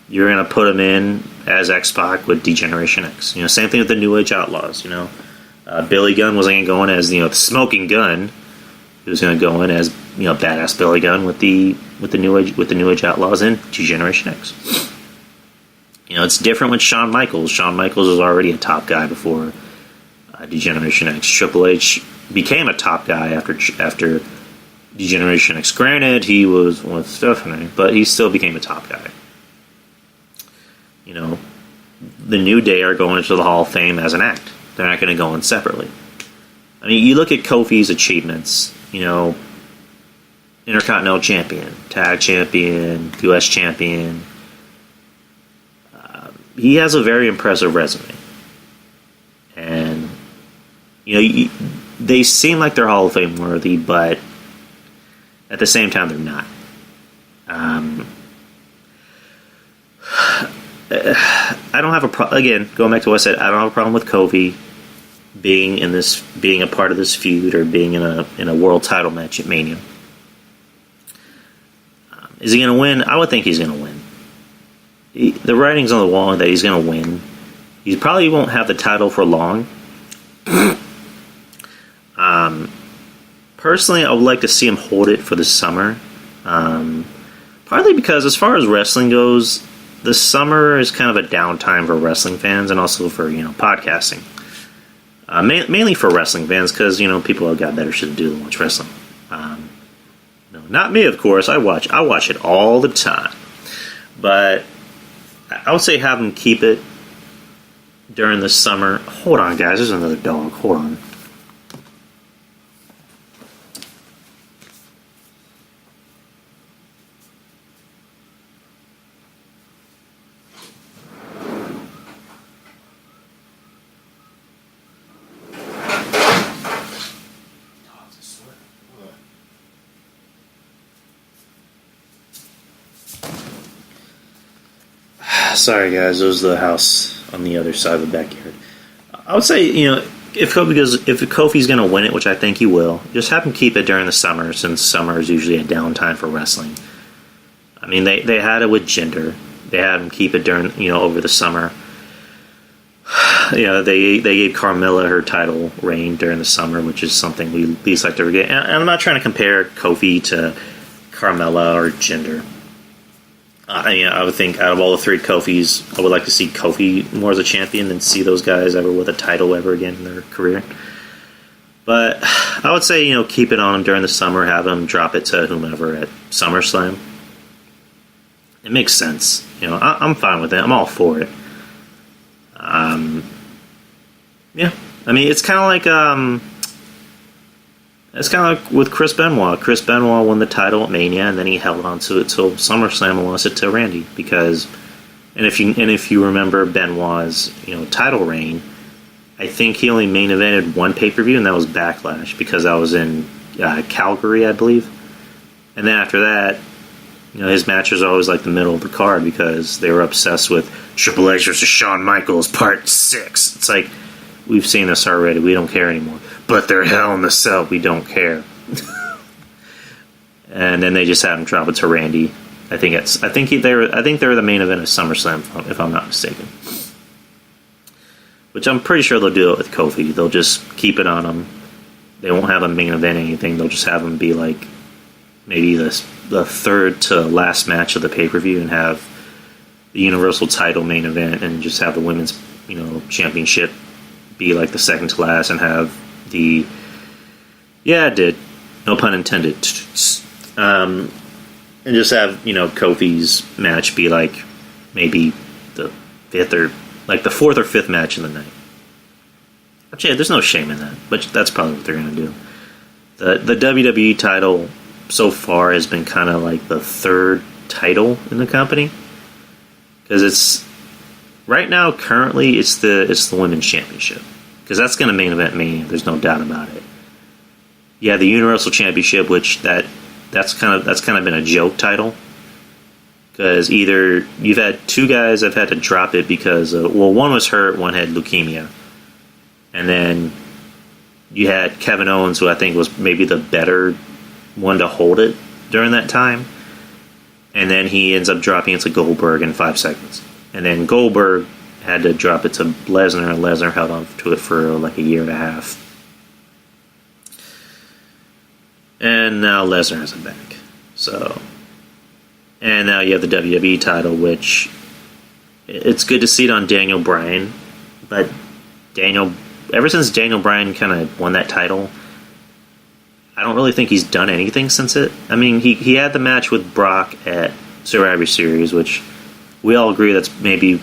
You're going to put him in as X-Pac with D-Generation X. Same thing with the New Age Outlaws. Billy Gunn wasn't going to go in as the Smoking Gun. He was going to go in as badass Billy Gunn with the New Age Outlaws and D-Generation X. It's different with Shawn Michaels. Shawn Michaels was already a top guy before D-Generation X. Triple H became a top guy after D-Generation X. Granted, he was with Stephanie, but he still became a top guy. The New Day are going into the Hall of Fame as an act. They're not going to go in separately. I mean, you look at Kofi's achievements, Intercontinental Champion, Tag Champion, U.S. Champion. He has a very impressive resume. And, they seem like they're Hall of Fame worthy, but at the same time, they're not. I don't have a problem. Again, going back to what I said, I don't have a problem with Kofi being a part of this feud or being in a world title match at Mania. Is he going to win? I would think he's going to win. The writing's on the wall that he's going to win. He probably won't have the title for long. Personally, I would like to see him hold it for the summer. Partly because, as far as wrestling goes, the summer is kind of a downtime for wrestling fans and also for podcasting. Mainly for wrestling fans because people have got better shit to do than watch wrestling. No, not me, of course. I watch it all the time, but I would say have them keep it during the summer. Hold on, guys. There's another dog. Hold on. Sorry, guys. It was the house on the other side of the backyard. I would say, if Kofi's going to win it, which I think he will, just have him keep it during the summer, since summer is usually a downtime for wrestling. I mean, they had it with Jinder. They had him keep it during, over the summer. They gave Carmella her title reign during the summer, which is something we least like to forget. And I'm not trying to compare Kofi to Carmella or Jinder. I would think out of all the three Kofis, I would like to see Kofi more as a champion than see those guys ever with a title ever again in their career. But I would say, keep it on him during the summer, have him drop it to whomever at SummerSlam. It makes sense. I'm fine with it. I'm all for it. Yeah. I mean, it's kind of like with Chris Benoit. Chris Benoit won the title at Mania, and then he held on to it till SummerSlam and lost it to Randy. If you remember Benoit's title reign, I think he only main evented one pay-per-view, and that was Backlash, because that was in Calgary, I believe. And then after that, his matches are always like the middle of the card because they were obsessed with Triple H versus Shawn Michaels Part 6. It's like, we've seen this already. We don't care anymore. But they're Hell in the Cell. We don't care. And then they just had him drop it to Randy. I think they were the main event of SummerSlam, if I'm not mistaken. Which I'm pretty sure they'll do it with Kofi. They'll just keep it on him. They won't have a main event anything. They'll just have him be like maybe the third to last match of the pay-per-view and have the Universal title main event and just have the women's championship be like the second to last and have the it did, no pun intended, and just have Kofi's match be like maybe the fifth or like the fourth or fifth match in the night. Which, there's no shame in that, but that's probably what they're gonna do. The WWE title so far has been kind of like the third title in the company, because it's right now currently it's the women's championship, because that's going to main event Mania. There's no doubt about it. Yeah, the Universal Championship, which that's kind of been a joke title, because either you've had two guys that have had to drop it because one was hurt, one had leukemia, and then you had Kevin Owens, who I think was maybe the better one to hold it during that time, and then he ends up dropping it to Goldberg in 5 seconds, and then Goldberg had to drop it to Lesnar, and Lesnar held on to it for like a year and a half, and now Lesnar has it back. So, and now you have the WWE title, which it's good to see it on Daniel Bryan, but ever since Daniel Bryan kind of won that title, I don't really think he's done anything since it. I mean, he had the match with Brock at Survivor Series, which we all agree that's maybe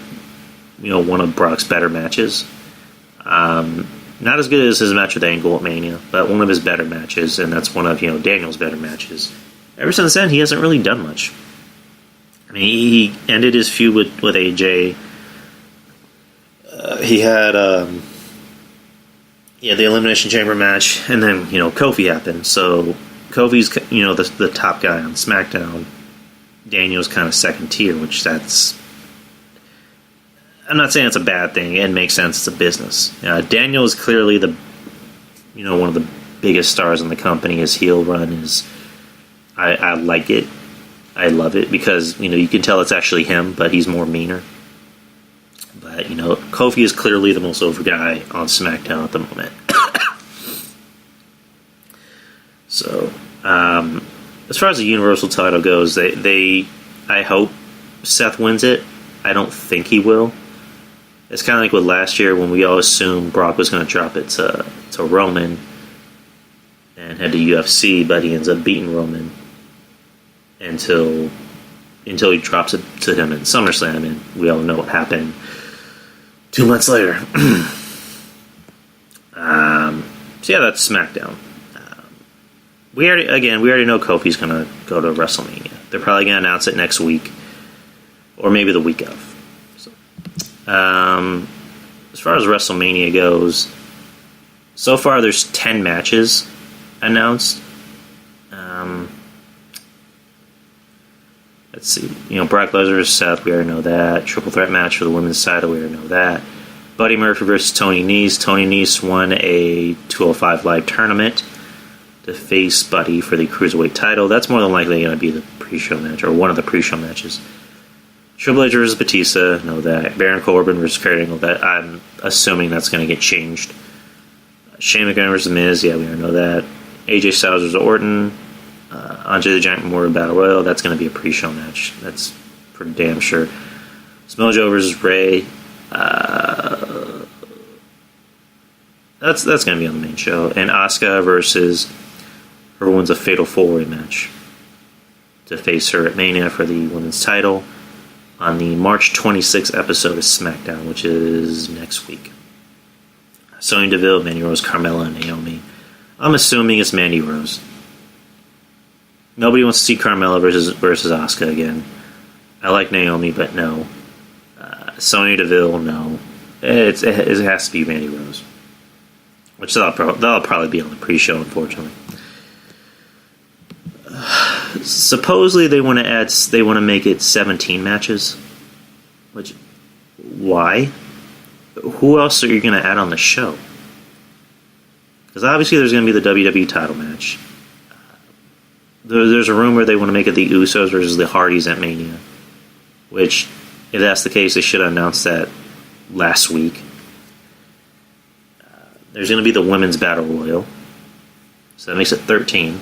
one of Brock's better matches. Not as good as his match with Angle at Mania, but one of his better matches, and that's one of Daniel's better matches. Ever since then, he hasn't really done much. I mean, he ended his feud with AJ. He had the Elimination Chamber match, and then Kofi happened. So Kofi's the top guy on SmackDown. Daniel's kind of second tier, which that's I'm not saying it's a bad thing. It makes sense. It's a business. Daniel is clearly one of the biggest stars in the company. His heel run is, I like it. I love it because, you can tell it's actually him, but he's more meaner. But, Kofi is clearly the most over guy on SmackDown at the moment. So, as far as the Universal title goes, I hope Seth wins it. I don't think he will. It's kind of like with last year when we all assumed Brock was going to drop it to Roman and head to UFC, but he ends up beating Roman until he drops it to him in SummerSlam, and we all know what happened 2 months later. So yeah, that's SmackDown. We already know Kofi's going to go to WrestleMania. They're probably going to announce it next week, or maybe the week of. So, as far as WrestleMania goes, so far there's 10 matches announced. Let's see. Brock Lesnar versus Seth, we already know that. Triple threat match for the women's title, we already know that. Buddy Murphy versus Tony Nese. Tony Nese won a 205 Live tournament to face Buddy for the Cruiserweight title. That's more than likely going to be the pre-show match, or one of the pre-show matches. Triple H versus Batista, know that. Baron Corbin versus Kurt Angle, that I'm assuming that's going to get changed. Shane McMahon versus Miz, yeah, we already know that. AJ Styles versus Orton. Andre the Giant Memorial Battle Royal, that's going to be a pre-show match. That's for damn sure. Smojo versus Ray. That's going to be on the main show. And Asuka versus her wins a Fatal 4-Way match to face her at Mania for the women's title on the March 26th episode of SmackDown, which is next week. Sonya Deville, Mandy Rose, Carmella, and Naomi. I'm assuming it's Mandy Rose. Nobody wants to see Carmella versus Asuka again. I like Naomi, but no. Sonya Deville, no. It has to be Mandy Rose. Which that'll probably be on the pre-show, unfortunately. Supposedly they want to make it 17 matches. Which, why? Who else are you going to add on the show? Because obviously there's going to be the WWE title match. There's a rumor they want to make it the Usos versus the Hardys at Mania. Which, if that's the case, they should have announced that last week. There's going to be the Women's Battle Royal. So that makes it 13.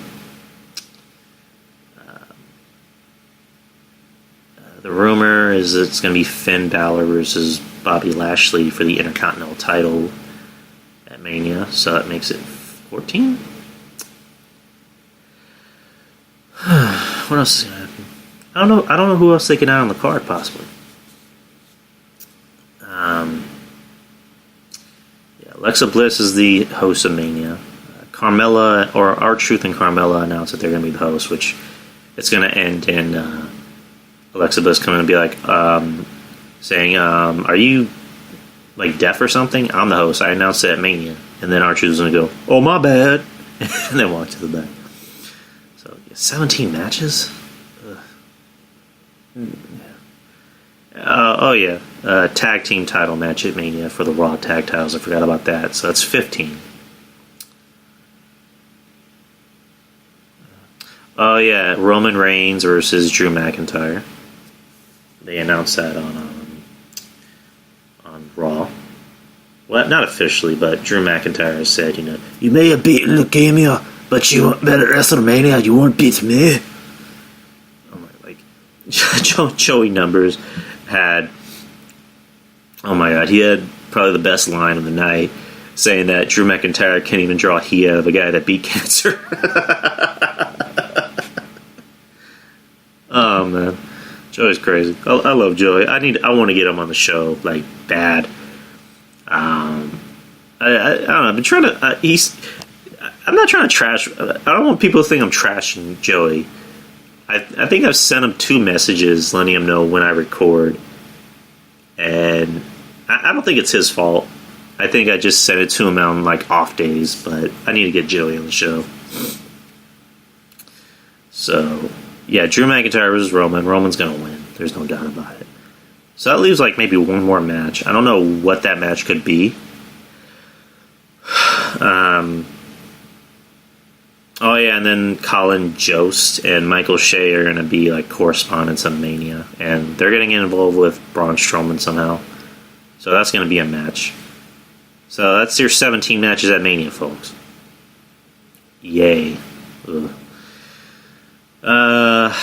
The rumor is it's going to be Finn Balor versus Bobby Lashley for the Intercontinental title at Mania. So that makes it 14. What else is going to happen? I don't know who else they can add on the card, possibly. Alexa Bliss is the host of Mania. Carmella, or R-Truth and Carmella announced that they're going to be the host, which it's going to end in Alexa Bliss coming and be like, saying, are you like deaf or something? I'm the host. I announced it at Mania. And then R-Truth is going to go, oh, my bad. And then walk to the back. So, 17 matches? Tag team title match at Mania for the Raw tag titles. I forgot about that. So that's 15. Oh yeah, Roman Reigns versus Drew McIntyre. They announced that on Raw. Well, not officially, but Drew McIntyre has said, you may have beaten leukemia, but you weren't better at WrestleMania. You won't beat me. Oh my, like Joey Numbers had. Oh my God, he had probably the best line of the night, saying that Drew McIntyre can't even draw a he out of a guy that beat cancer. Oh man, Joey's crazy. I love Joey. I want to get him on the show, like bad. I don't know. I've been trying to. I'm not trying to trash. I don't want people to think I'm trashing Joey. I think I've sent him 2 messages letting him know when I record, and I don't think it's his fault. I think I just sent it to him on like off days, but I need to get Joey on the show. So yeah, Drew McIntyre versus Roman. Roman's gonna win. There's no doubt about it. So that leaves like maybe one more match. I don't know what that match could be. Oh yeah, and then Colin Jost and Michael Shea are going to be like correspondents of Mania, and they're getting involved with Braun Strowman somehow. So that's going to be a match. So that's your 17 matches at Mania, folks. Yay. Ugh.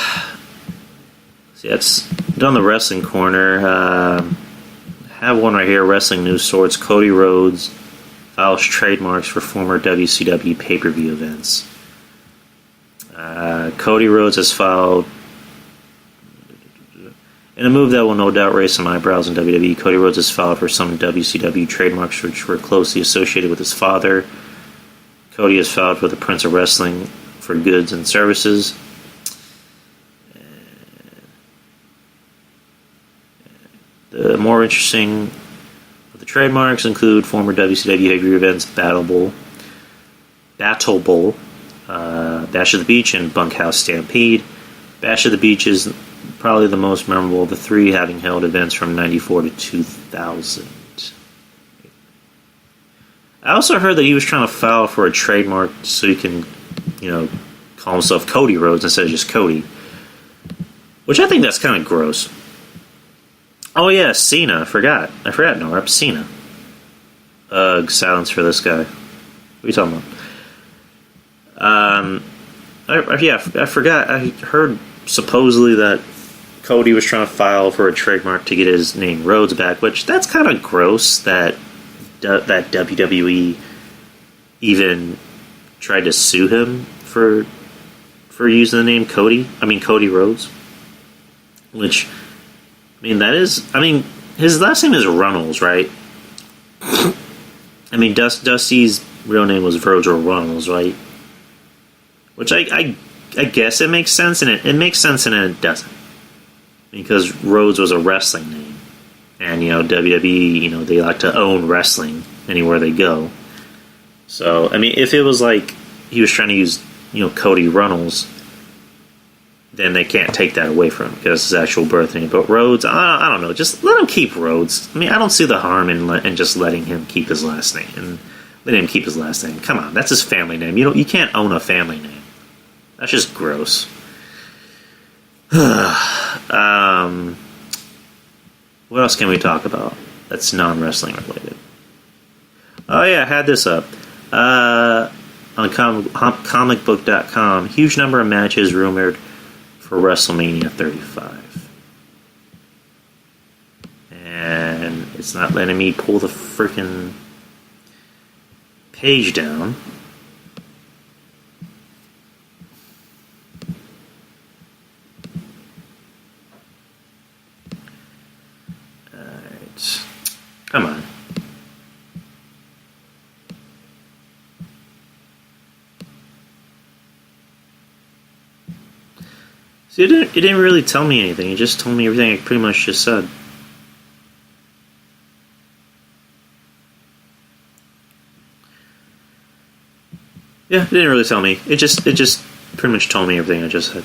See, that's done the wrestling corner. Have one right here, wrestling news source. Cody Rhodes files trademarks for former WCW pay-per-view events. Cody Rhodes has filed, in a move that will no doubt raise some eyebrows in WWE, Cody Rhodes has filed for some WCW trademarks which were closely associated with his father. Cody has filed for the Prince of Wrestling for goods and services. The more interesting of the trademarks include former WCW pay-per-view events, Battle Bowl, Bash of the Beach, and Bunkhouse Stampede. Bash of the Beach is probably the most memorable of the three, having held events from 94 to 2000. I also heard that he was trying to file for a trademark so he can, call himself Cody Rhodes instead of just Cody. Which I think that's kind of gross. Oh yeah, Cena. I forgot, Norb. Cena. Ugh, silence for this guy. What are you talking about? I forgot. I heard supposedly that Cody was trying to file for a trademark to get his name Rhodes back, which that's kind of gross that WWE even tried to sue him for using the name Cody Rhodes. Which, his last name is Runnels, right? Dusty's real name was Virgil Runnels, right? Which I guess it makes sense, and it makes sense, and it doesn't. Because Rhodes was a wrestling name. And, WWE, they like to own wrestling anywhere they go. So, if it was like he was trying to use, Cody Runnels, then they can't take that away from him because it's his actual birth name. But Rhodes, I don't know. Just let him keep Rhodes. I don't see the harm in just letting him keep his last name. And let him keep his last name. Come on, that's his family name. You can't own a family name. That's just gross. What else can we talk about that's non-wrestling related? Oh yeah, I had this up. On comicbook.com, huge number of matches rumored for WrestleMania 35. And it's not letting me pull the freaking page down. Alright. Come on. See, it didn't really tell me anything. It just told me everything I pretty much just said. Yeah, it didn't really tell me. It just pretty much told me everything I just said.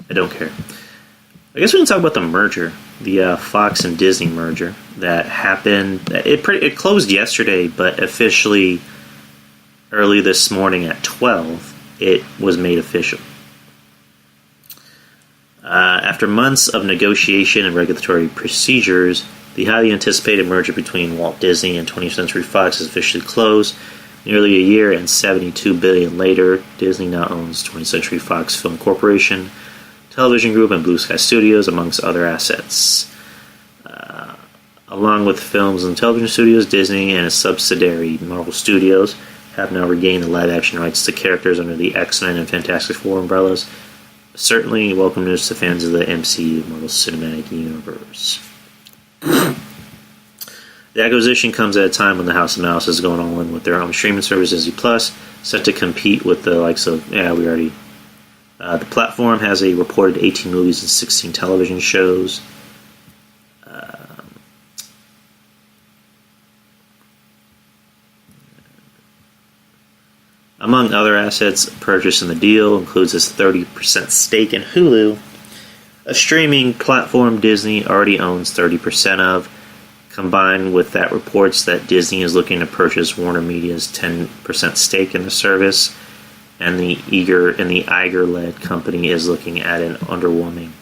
I don't care. I guess we can talk about the merger, the Fox and Disney merger that happened. It closed yesterday, but officially early this morning at 12, it was made official. After months of negotiation and regulatory procedures, the highly anticipated merger between Walt Disney and 20th Century Fox is officially closed. Nearly a year and $72 billion later, Disney now owns 20th Century Fox Film Corporation, Television Group, and Blue Sky Studios, amongst other assets. Along with films and television studios, Disney and its subsidiary Marvel Studios have now regained the live-action rights to characters under the X-Men and Fantastic Four umbrellas. Certainly welcome news to fans of the MCU, Marvel Cinematic Universe. The acquisition comes at a time when the House of Mouse is going all in with their own streaming service, Disney Plus, set to compete with the likes of, the platform has a reported 18 movies and 16 television shows. Among other assets purchased in the deal includes its 30% stake in Hulu, a streaming platform Disney already owns 30% of. Combined with that, reports that Disney is looking to purchase Warner Media's 10% stake in the service, and the Iger-led company is looking at an underwhelming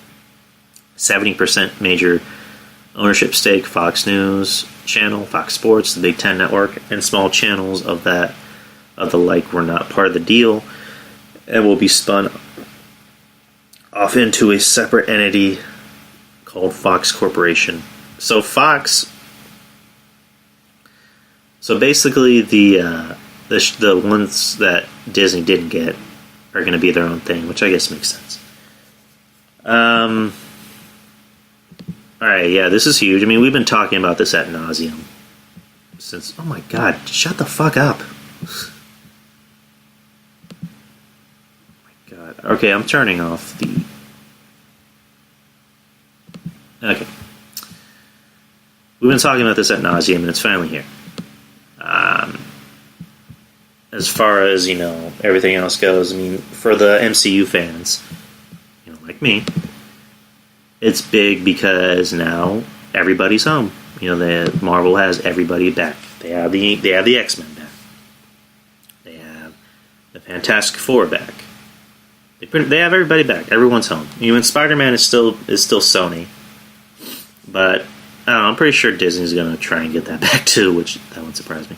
70% major ownership stake. Fox News Channel, Fox Sports, the Big Ten Network, and small channels of the like were not part of the deal and will be spun off into a separate entity called Fox Corporation. So basically the ones that Disney didn't get are going to be their own thing, which I guess makes sense. All right, yeah, this is huge. I mean, we've been talking about this ad nauseum since. Oh my God, shut the fuck up! Oh my God. Okay, I'm turning off the. Okay, we've been talking about this ad nauseum, and it's finally here. As far as, everything else goes, I mean, for the MCU fans, like me, it's big because now everybody's home. Marvel has everybody back. They have the X-Men back. They have the Fantastic Four back. They have everybody back. Everyone's home. And Spider-Man is still Sony, but I don't know, I'm pretty sure Disney's going to try and get that back too, which that wouldn't surprise me.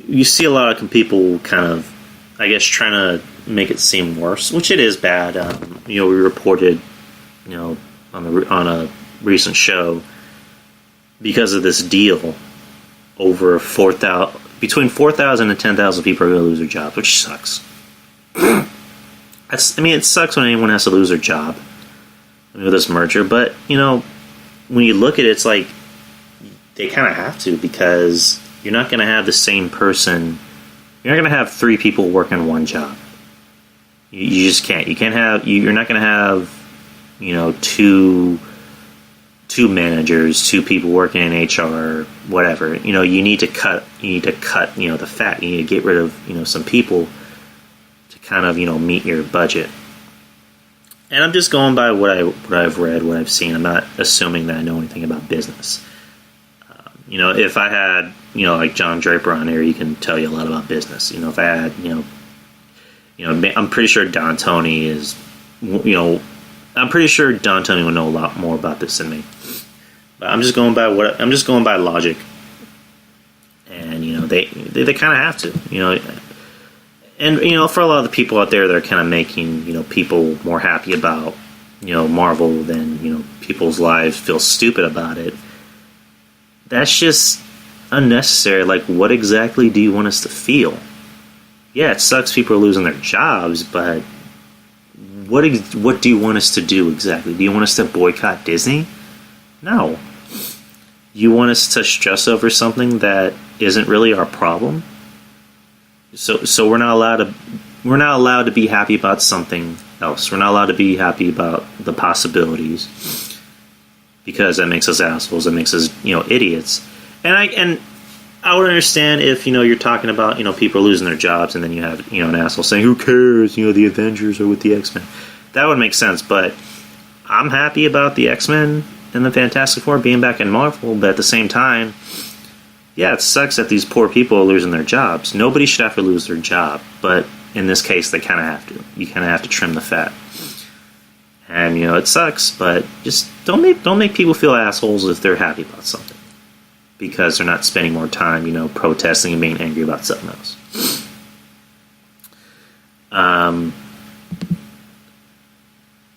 You see a lot of people kind of, I guess, trying to make it seem worse, which it is bad. We reported, on a recent show, because of this deal, over between 4,000 and 10,000 people are going to lose their jobs, which sucks. It sucks when anyone has to lose their job with this merger, but when you look at it, it's like they kind of have to, because you're not going to have the same person. You're not going to have three people working one job. You just can't. You can't have. You're not going to have, two managers, two people working in HR, whatever. You need to cut. You need to cut. The fat. You need to get rid of some people to kind of meet your budget. And I'm just going by what I've read, what I've seen. I'm not assuming that I know anything about business. If I had, like John Draper on there, he can tell you a lot about business. If I had, I'm pretty sure Don Tony is, I'm pretty sure Don Tony will know a lot more about this than me. But I'm just going by logic. And, they kind of have to, And, for a lot of the people out there that are kind of making, people more happy about, Marvel than, people's lives feel stupid about it. That's just unnecessary. Like, what exactly do you want us to feel? Yeah, it sucks people are losing their jobs, but what do you want us to do exactly? Do you want us to boycott Disney? No. You want us to stress over something that isn't really our problem? So we're not allowed to be happy about something else. We're not allowed to be happy about the possibilities, because that makes us assholes. That makes us idiots. And I would understand if you're talking about people losing their jobs, and then you have an asshole saying, "Who cares? The Avengers are with the X-Men." That would make sense. But I'm happy about the X-Men and the Fantastic Four being back in Marvel. But at the same time, yeah, it sucks that these poor people are losing their jobs. Nobody should have to lose their job, but in this case, they kind of have to. You kind of have to trim the fat. And it sucks, but just don't make people feel assholes if they're happy about something, because they're not spending more time, protesting and being angry about something else.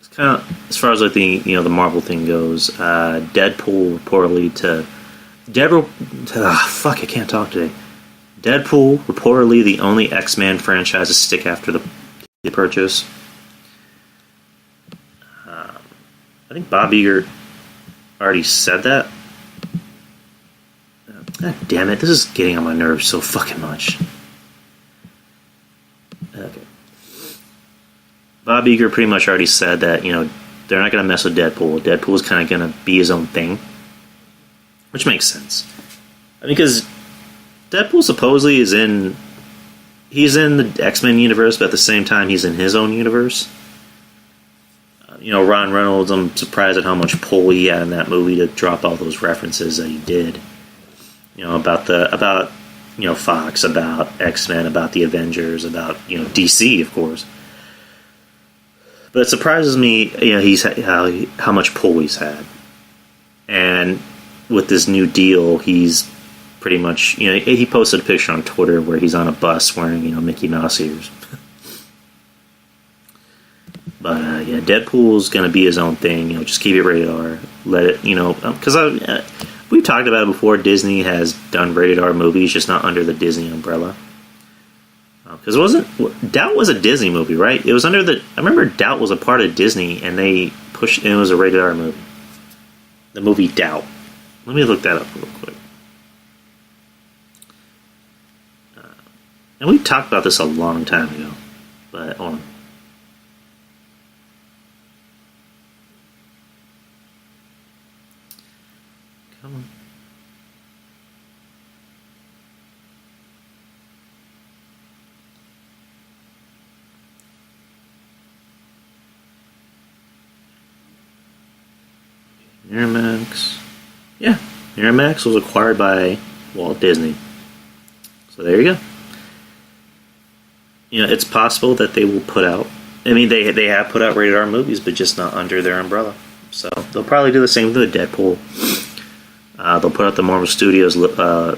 It's kind of, as far as like the the Marvel thing goes. Deadpool reportedly I can't talk today. Deadpool reportedly the only X-Men franchise to stick after the purchase. I think Bob Iger already said that. God damn it, this is getting on my nerves so fucking much. Okay. Bob Iger pretty much already said that, they're not going to mess with Deadpool. Deadpool is kind of going to be his own thing, which makes sense. I mean, because Deadpool supposedly he's in the X-Men universe, but at the same time he's in his own universe. Ron Reynolds, I'm surprised at how much pull he had in that movie to drop all those references that he did. About Fox, about X-Men, about the Avengers, about DC, of course. But it surprises me, he's how much pull he's had, and with this new deal, he's pretty much he posted a picture on Twitter where he's on a bus wearing Mickey Mouse ears. But Deadpool's gonna be his own thing. Just keep it rated R. Let it, because we've talked about it before. Disney has done rated R movies, just not under the Disney umbrella. Because Doubt was a Disney movie, right? It was under I remember Doubt was a part of Disney, and they pushed. And it was a rated R movie. The movie Doubt. Let me look that up real quick. And we talked about this a long time ago, but hold on. Come on. Miramax. Yeah, Miramax was acquired by Walt Disney. So there you go. It's possible that they will put out. I mean, they have put out rated R movies, but just not under their umbrella. So they'll probably do the same with Deadpool. They'll put out the Marvel Studios the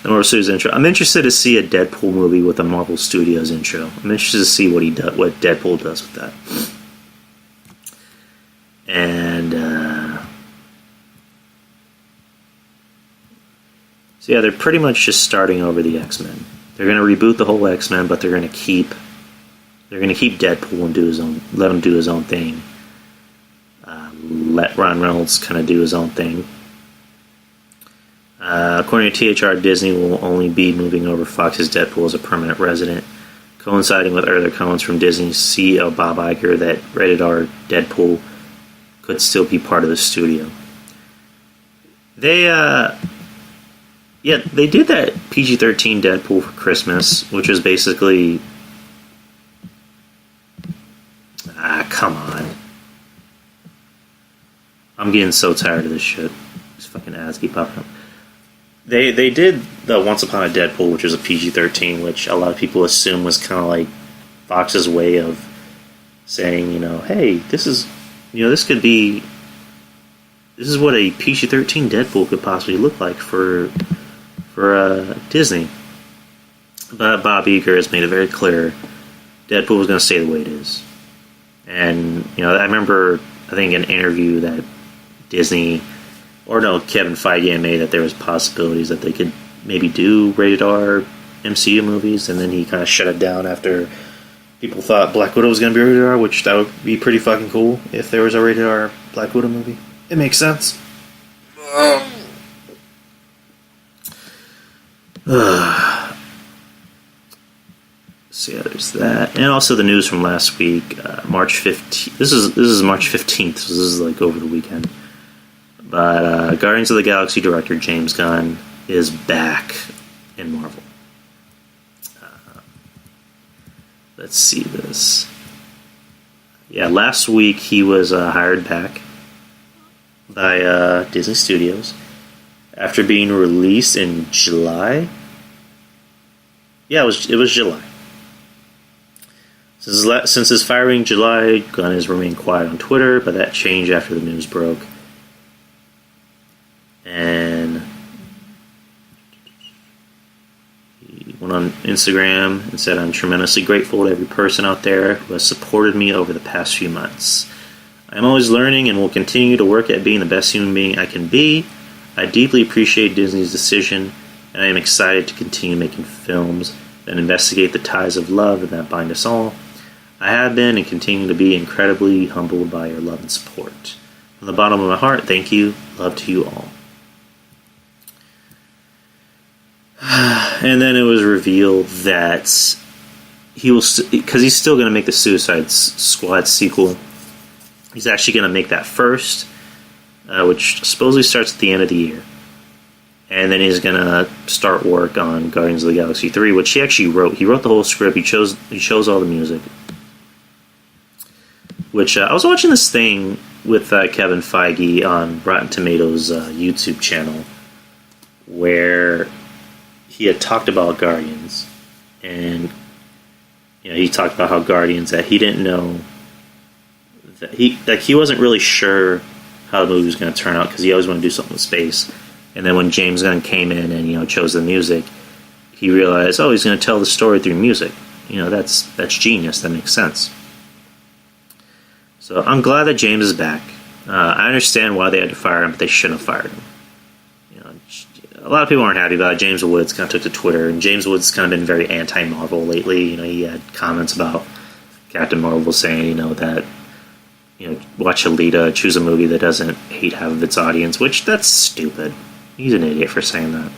Marvel Studios intro. I'm interested to see a Deadpool movie with a Marvel Studios intro. I'm interested to see what Deadpool does with that. And so yeah, they're pretty much just starting over the X-Men. They're going to reboot the whole X-Men, but they're going to keep Deadpool and let him do his own thing. Let Ron Reynolds kind of do his own thing. According to THR, Disney will only be moving over Fox's Deadpool as a permanent resident, coinciding with earlier comments from Disney's CEO Bob Iger that rated R Deadpool could still be part of the studio. They did that PG-13 Deadpool for Christmas, which was basically come on. I'm getting so tired of this shit. These fucking ads keep popping up. They did the Once Upon a Deadpool, which was a PG-13, which a lot of people assume was kind of like Fox's way of saying, hey, this is what a PG-13 Deadpool could possibly look like for Disney. But Bob Iger has made it very clear Deadpool was going to stay the way it is. And I remember, I think, an interview that Disney, Kevin Feige made, that there was possibilities that they could maybe do rated R MCU movies, and then he kind of shut it down after people thought Black Widow was going to be rated R, which that would be pretty fucking cool if there was a rated R Black Widow movie. It makes sense. So yeah, there's that, and also the news from last week, March 15th. This is March 15th, so this is like over the weekend. But Guardians of the Galaxy director James Gunn is back in Marvel. Let's see this. Yeah, last week he was hired back by Disney Studios after being released in July. Yeah, it was July. Since his firing in July, Gunn has remained quiet on Twitter, but that changed after the news broke. And he went on Instagram and said, "I'm tremendously grateful to every person out there who has supported me over the past few months. I'm always learning and will continue to work at being the best human being I can be. I deeply appreciate Disney's decision, and I am excited to continue making films that investigate the ties of love and that bind us all. I have been and continue to be incredibly humbled by your love and support. From the bottom of my heart, thank you. Love to you all." And then it was revealed that because he's still going to make the Suicide Squad sequel. He's actually going to make that first, which supposedly starts at the end of the year. and then he's gonna start work on Guardians of the Galaxy 3, which he actually wrote. He wrote the whole script. He chose all the music. Which I was watching this thing with Kevin Feige on Rotten Tomatoes YouTube channel, where he had talked about Guardians, and he talked about how Guardians, that he didn't know that he wasn't really sure how the movie was going to turn out because he always wanted to do something with space. And then when James Gunn came in and chose the music, he realized, oh, he's going to tell the story through music. That's genius. That makes sense. So I'm glad that James is back. I understand why they had to fire him, but they shouldn't have fired him. A lot of people aren't happy about it. James Woods kind of took to Twitter, and James Woods kind of been very anti-Marvel lately. He had comments about Captain Marvel saying, that watch Alita, choose a movie that doesn't hate half of its audience, which that's stupid. He's an idiot for saying that.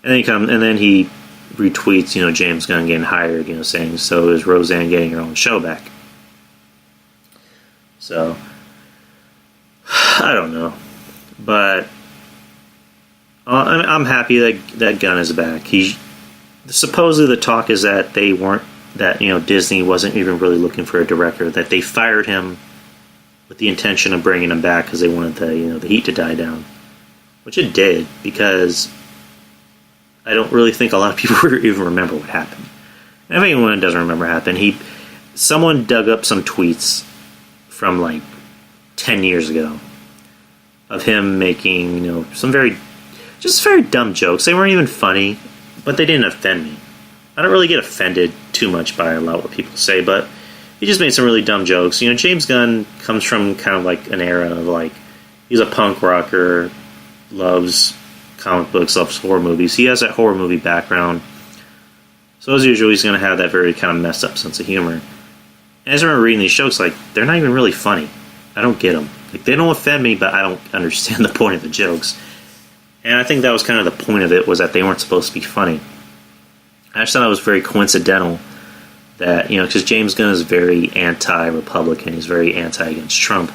And then he retweets, James Gunn getting hired, saying, so is Roseanne getting her own show back. So I don't know, but I'm happy that Gunn is back. Supposedly the talk is that Disney wasn't even really looking for a director, that they fired him with the intention of bringing him back because they wanted the heat to die down, which it did, because I don't really think a lot of people even remember what happened. And if anyone doesn't remember what happened, someone dug up some tweets from like 10 years ago of him making some very dumb jokes. They weren't even funny, but they didn't offend me. I don't really get offended too much by a lot of what people say, but he just made some really dumb jokes. James Gunn comes from kind of like an era of he's a punk rocker, loves comic books, loves horror movies. He has that horror movie background. So as usual, he's going to have that very kind of messed up sense of humor. And as I remember reading these jokes, they're not even really funny. I don't get them. They don't offend me, but I don't understand the point of the jokes. And I think that was kind of the point of it, was that they weren't supposed to be funny. I just thought it was very coincidental that, because James Gunn is very anti-Republican, he's very anti-against Trump.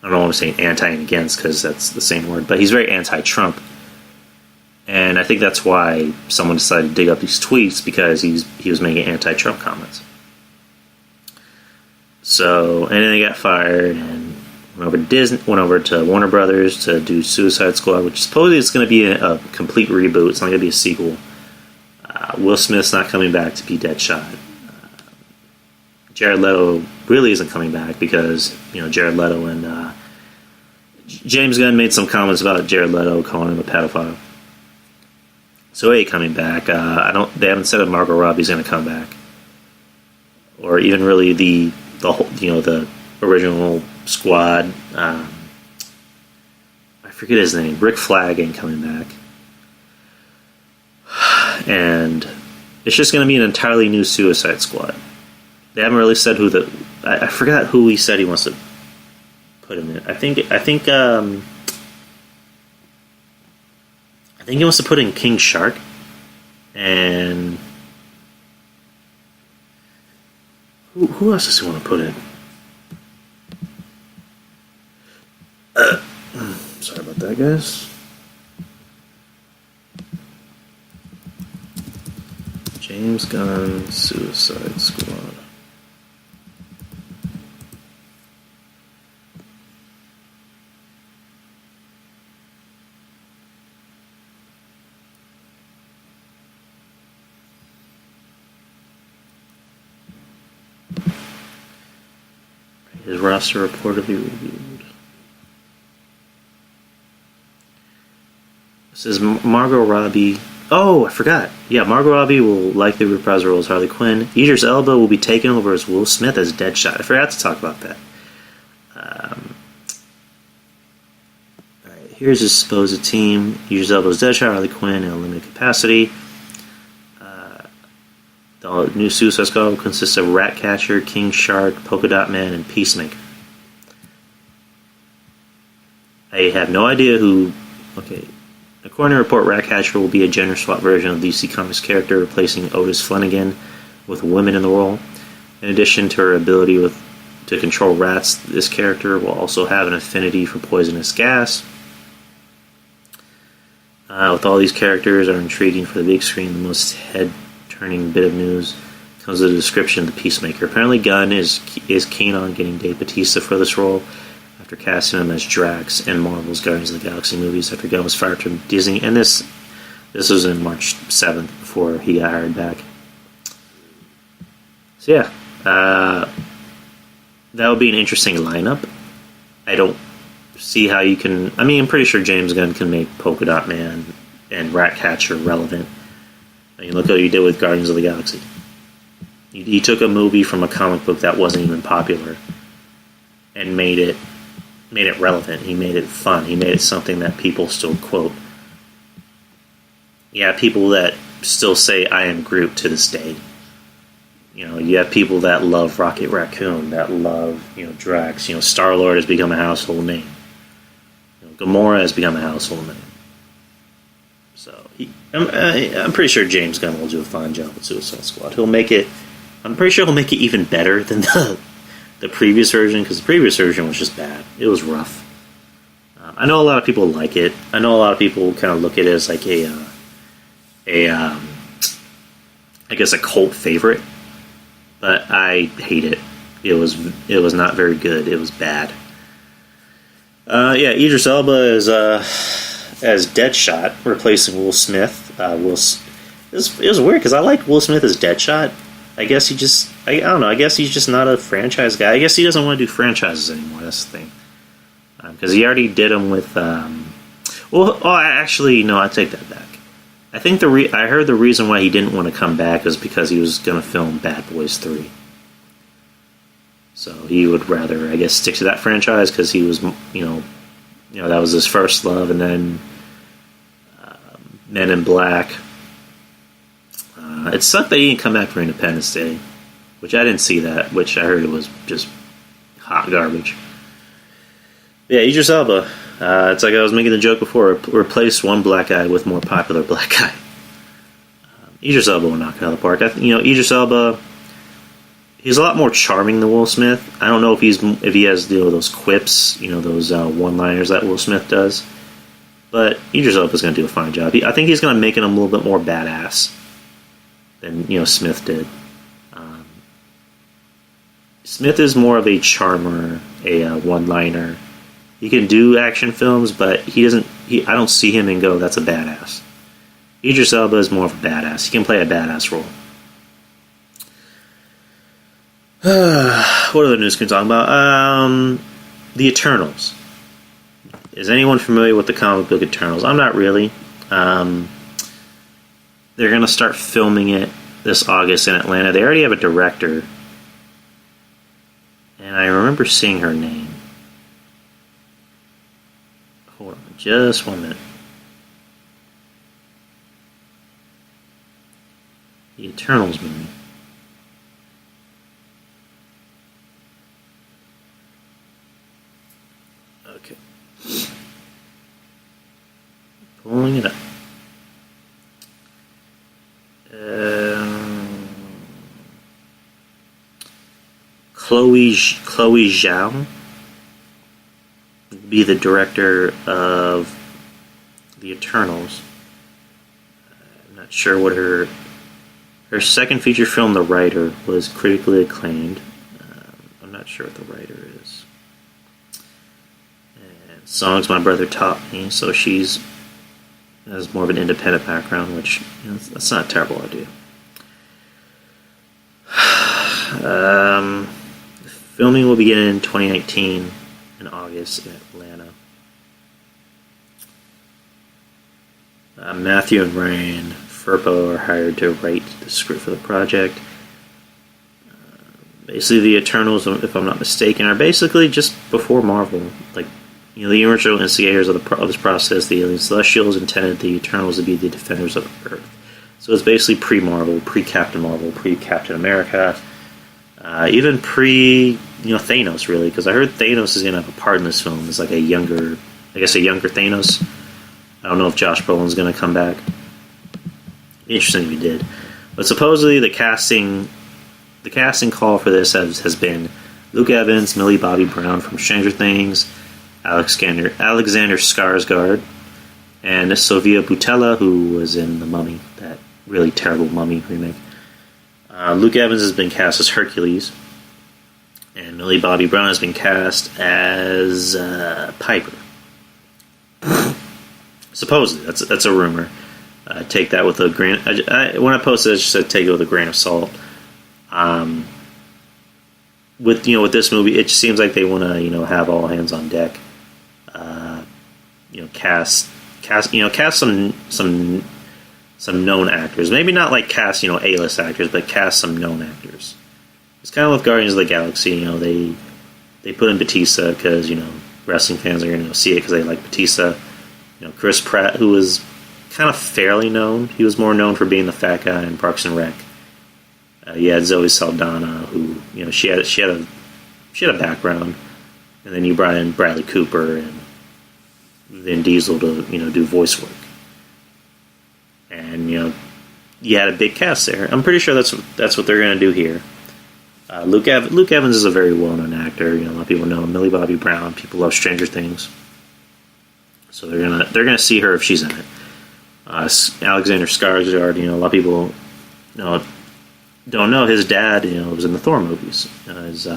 I don't know what I'm saying anti and against, because that's the same word, but he's very anti-Trump. And I think that's why someone decided to dig up these tweets, because he was making anti-Trump comments. So, and then they got fired and went over to Warner Brothers to do Suicide Squad, which supposedly is going to be a complete reboot. It's not going to be a sequel. Will Smith's not coming back to be Deadshot. Jared Leto really isn't coming back because Jared Leto and James Gunn made some comments about Jared Leto, calling him a pedophile. So he ain't coming back. They haven't said if Margot Robbie's going to come back, or even really the original squad. I forget his name. Rick Flag ain't coming back. And it's just going to be an entirely new Suicide Squad. They haven't really said who I forgot who he said he wants to put him in. I think he wants to put in King Shark, and who else does he want to put in? Sorry about that, guys. James Gunn, Suicide Squad. His roster reportedly reviewed. This is Margot Robbie. Oh, I forgot. Yeah, Margot Robbie will likely reprise her role as Harley Quinn. Idris Elba will be taken over as Will Smith as Deadshot. I forgot to talk about that. Alright, here's his supposed team. Idris Elba as Deadshot, Harley Quinn in a limited capacity. The new Suicide Squad will consist of Ratcatcher, King Shark, Polka Dot Man, and Peacemaker. I have no idea who... Okay. According to the report, Ratcatcher will be a gender swap version of the DC Comics character, replacing Otis Flanagan with women in the role. In addition to her ability to control rats, this character will also have an affinity for poisonous gas. with all these characters are intriguing for the big screen. The most head-turning bit of news comes with the description of the Peacemaker. Apparently, Gunn is keen on getting Dave Bautista for this role after casting him as Drax in Marvel's Guardians of the Galaxy movies after Gunn was fired from Disney. And this was in March 7th before he got hired back. So yeah, that would be an interesting lineup. I don't see how you can... I mean, I'm pretty sure James Gunn can make Polka Dot Man and Ratcatcher relevant. I mean, look what he did with Guardians of the Galaxy. He took a movie from a comic book that wasn't even popular and made it relevant. He made it fun. He made it something that people still quote. You have people that still say "I am Groot" to this day. You know, you have people that love Rocket Raccoon, that love, Drax. Star-Lord has become a household name. Gamora has become a household name. So I'm pretty sure James Gunn will do a fine job with Suicide Squad. I'm pretty sure he'll make it even better than the previous version, because the previous version was just bad. It was rough. I know a lot of people like it. I know a lot of people kind of look at it as like I guess a cult favorite, but I hate it. It was not very good. It was bad. Idris Elba is as Deadshot, replacing Will Smith. It was weird because I like Will Smith as Deadshot. I guess I don't know. I guess he's just not a franchise guy. I guess he doesn't want to do franchises anymore. That's the thing. Because he already did them with. Actually, no. I take that back. I think I heard the reason why he didn't want to come back is because he was going to film Bad Boys 3. So he would rather, I guess, stick to that franchise because he was, that was his first love, and then Men in Black. It sucked that he didn't come back for Independence Day, which I didn't see that, which I heard it was just hot garbage. Yeah, Idris Elba. It's like I was making the joke before. Replace one black guy with more popular black guy. Idris Elba will knock it out of the park. Idris Elba. He's a lot more charming than Will Smith. I don't know if he has those quips, those one-liners that Will Smith does. But Idris Elba's going to do a fine job. I think he's going to make him a little bit more badass than Smith did. Smith is more of a charmer, a one-liner. He can do action films, but he doesn't. I don't see him and go, "That's a badass." Idris Elba is more of a badass. He can play a badass role. What other news can we talk about? The Eternals. Is anyone familiar with the comic book Eternals? I'm not really. They're going to start filming it this August in Atlanta. They already have a director. And I remember seeing her name. Hold on just 1 minute. The Eternals movie. Okay. Pulling it up. Chloe Zhao would be the director of The Eternals. I'm not sure what her second feature film, The Writer, was critically acclaimed. I'm not sure what The Writer is. And Songs My Brother Taught Me, so she's has more of an independent background, which that's not a terrible idea. Filming will begin in 2019 in August in Atlanta. Matthew and Ryan Firpo are hired to write the script for the project. Basically, the Eternals, if I'm not mistaken, are basically just before Marvel. Like, the original instigators of this process, the Alien Celestials, intended the Eternals to be the defenders of Earth. So it's basically pre-Marvel, pre-Captain Marvel, pre-Captain America, even pre-Thanos, really, because I heard Thanos is going to have a part in this film. It's like a younger Thanos. I don't know if Josh Brolin's going to come back. Interesting if he did. But supposedly the casting call for this has been Luke Evans, Millie Bobby Brown from Stranger Things, Alexander Skarsgård, and Sofia Boutella, who was in The Mummy, that really terrible Mummy remake. Luke Evans has been cast as Hercules, and Millie Bobby Brown has been cast as Piper. Supposedly, that's a rumor. Take that with a grain. When I posted it, I just said take it with a grain of salt. With this movie, it just seems like they want to have all hands on deck. Cast some known actors. Maybe not like cast A-list actors, but cast some known actors. It's kind of with Guardians of the Galaxy. They put in Batista because wrestling fans are going to see it because they like Batista. Chris Pratt, who was kind of fairly known. He was more known for being the fat guy in Parks and Rec. You had Zoe Saldana, who she had a background, and then you brought in Bradley Cooper and Vin Diesel to do voice work, and you had a big cast there. I'm pretty sure that's what they're going to do here. Luke Evans is a very well-known actor. A lot of people know him. Millie Bobby Brown. People love Stranger Things, so they're gonna see her if she's in it. Alexander Skarsgård. A lot of people don't know his dad. Was in the Thor movies as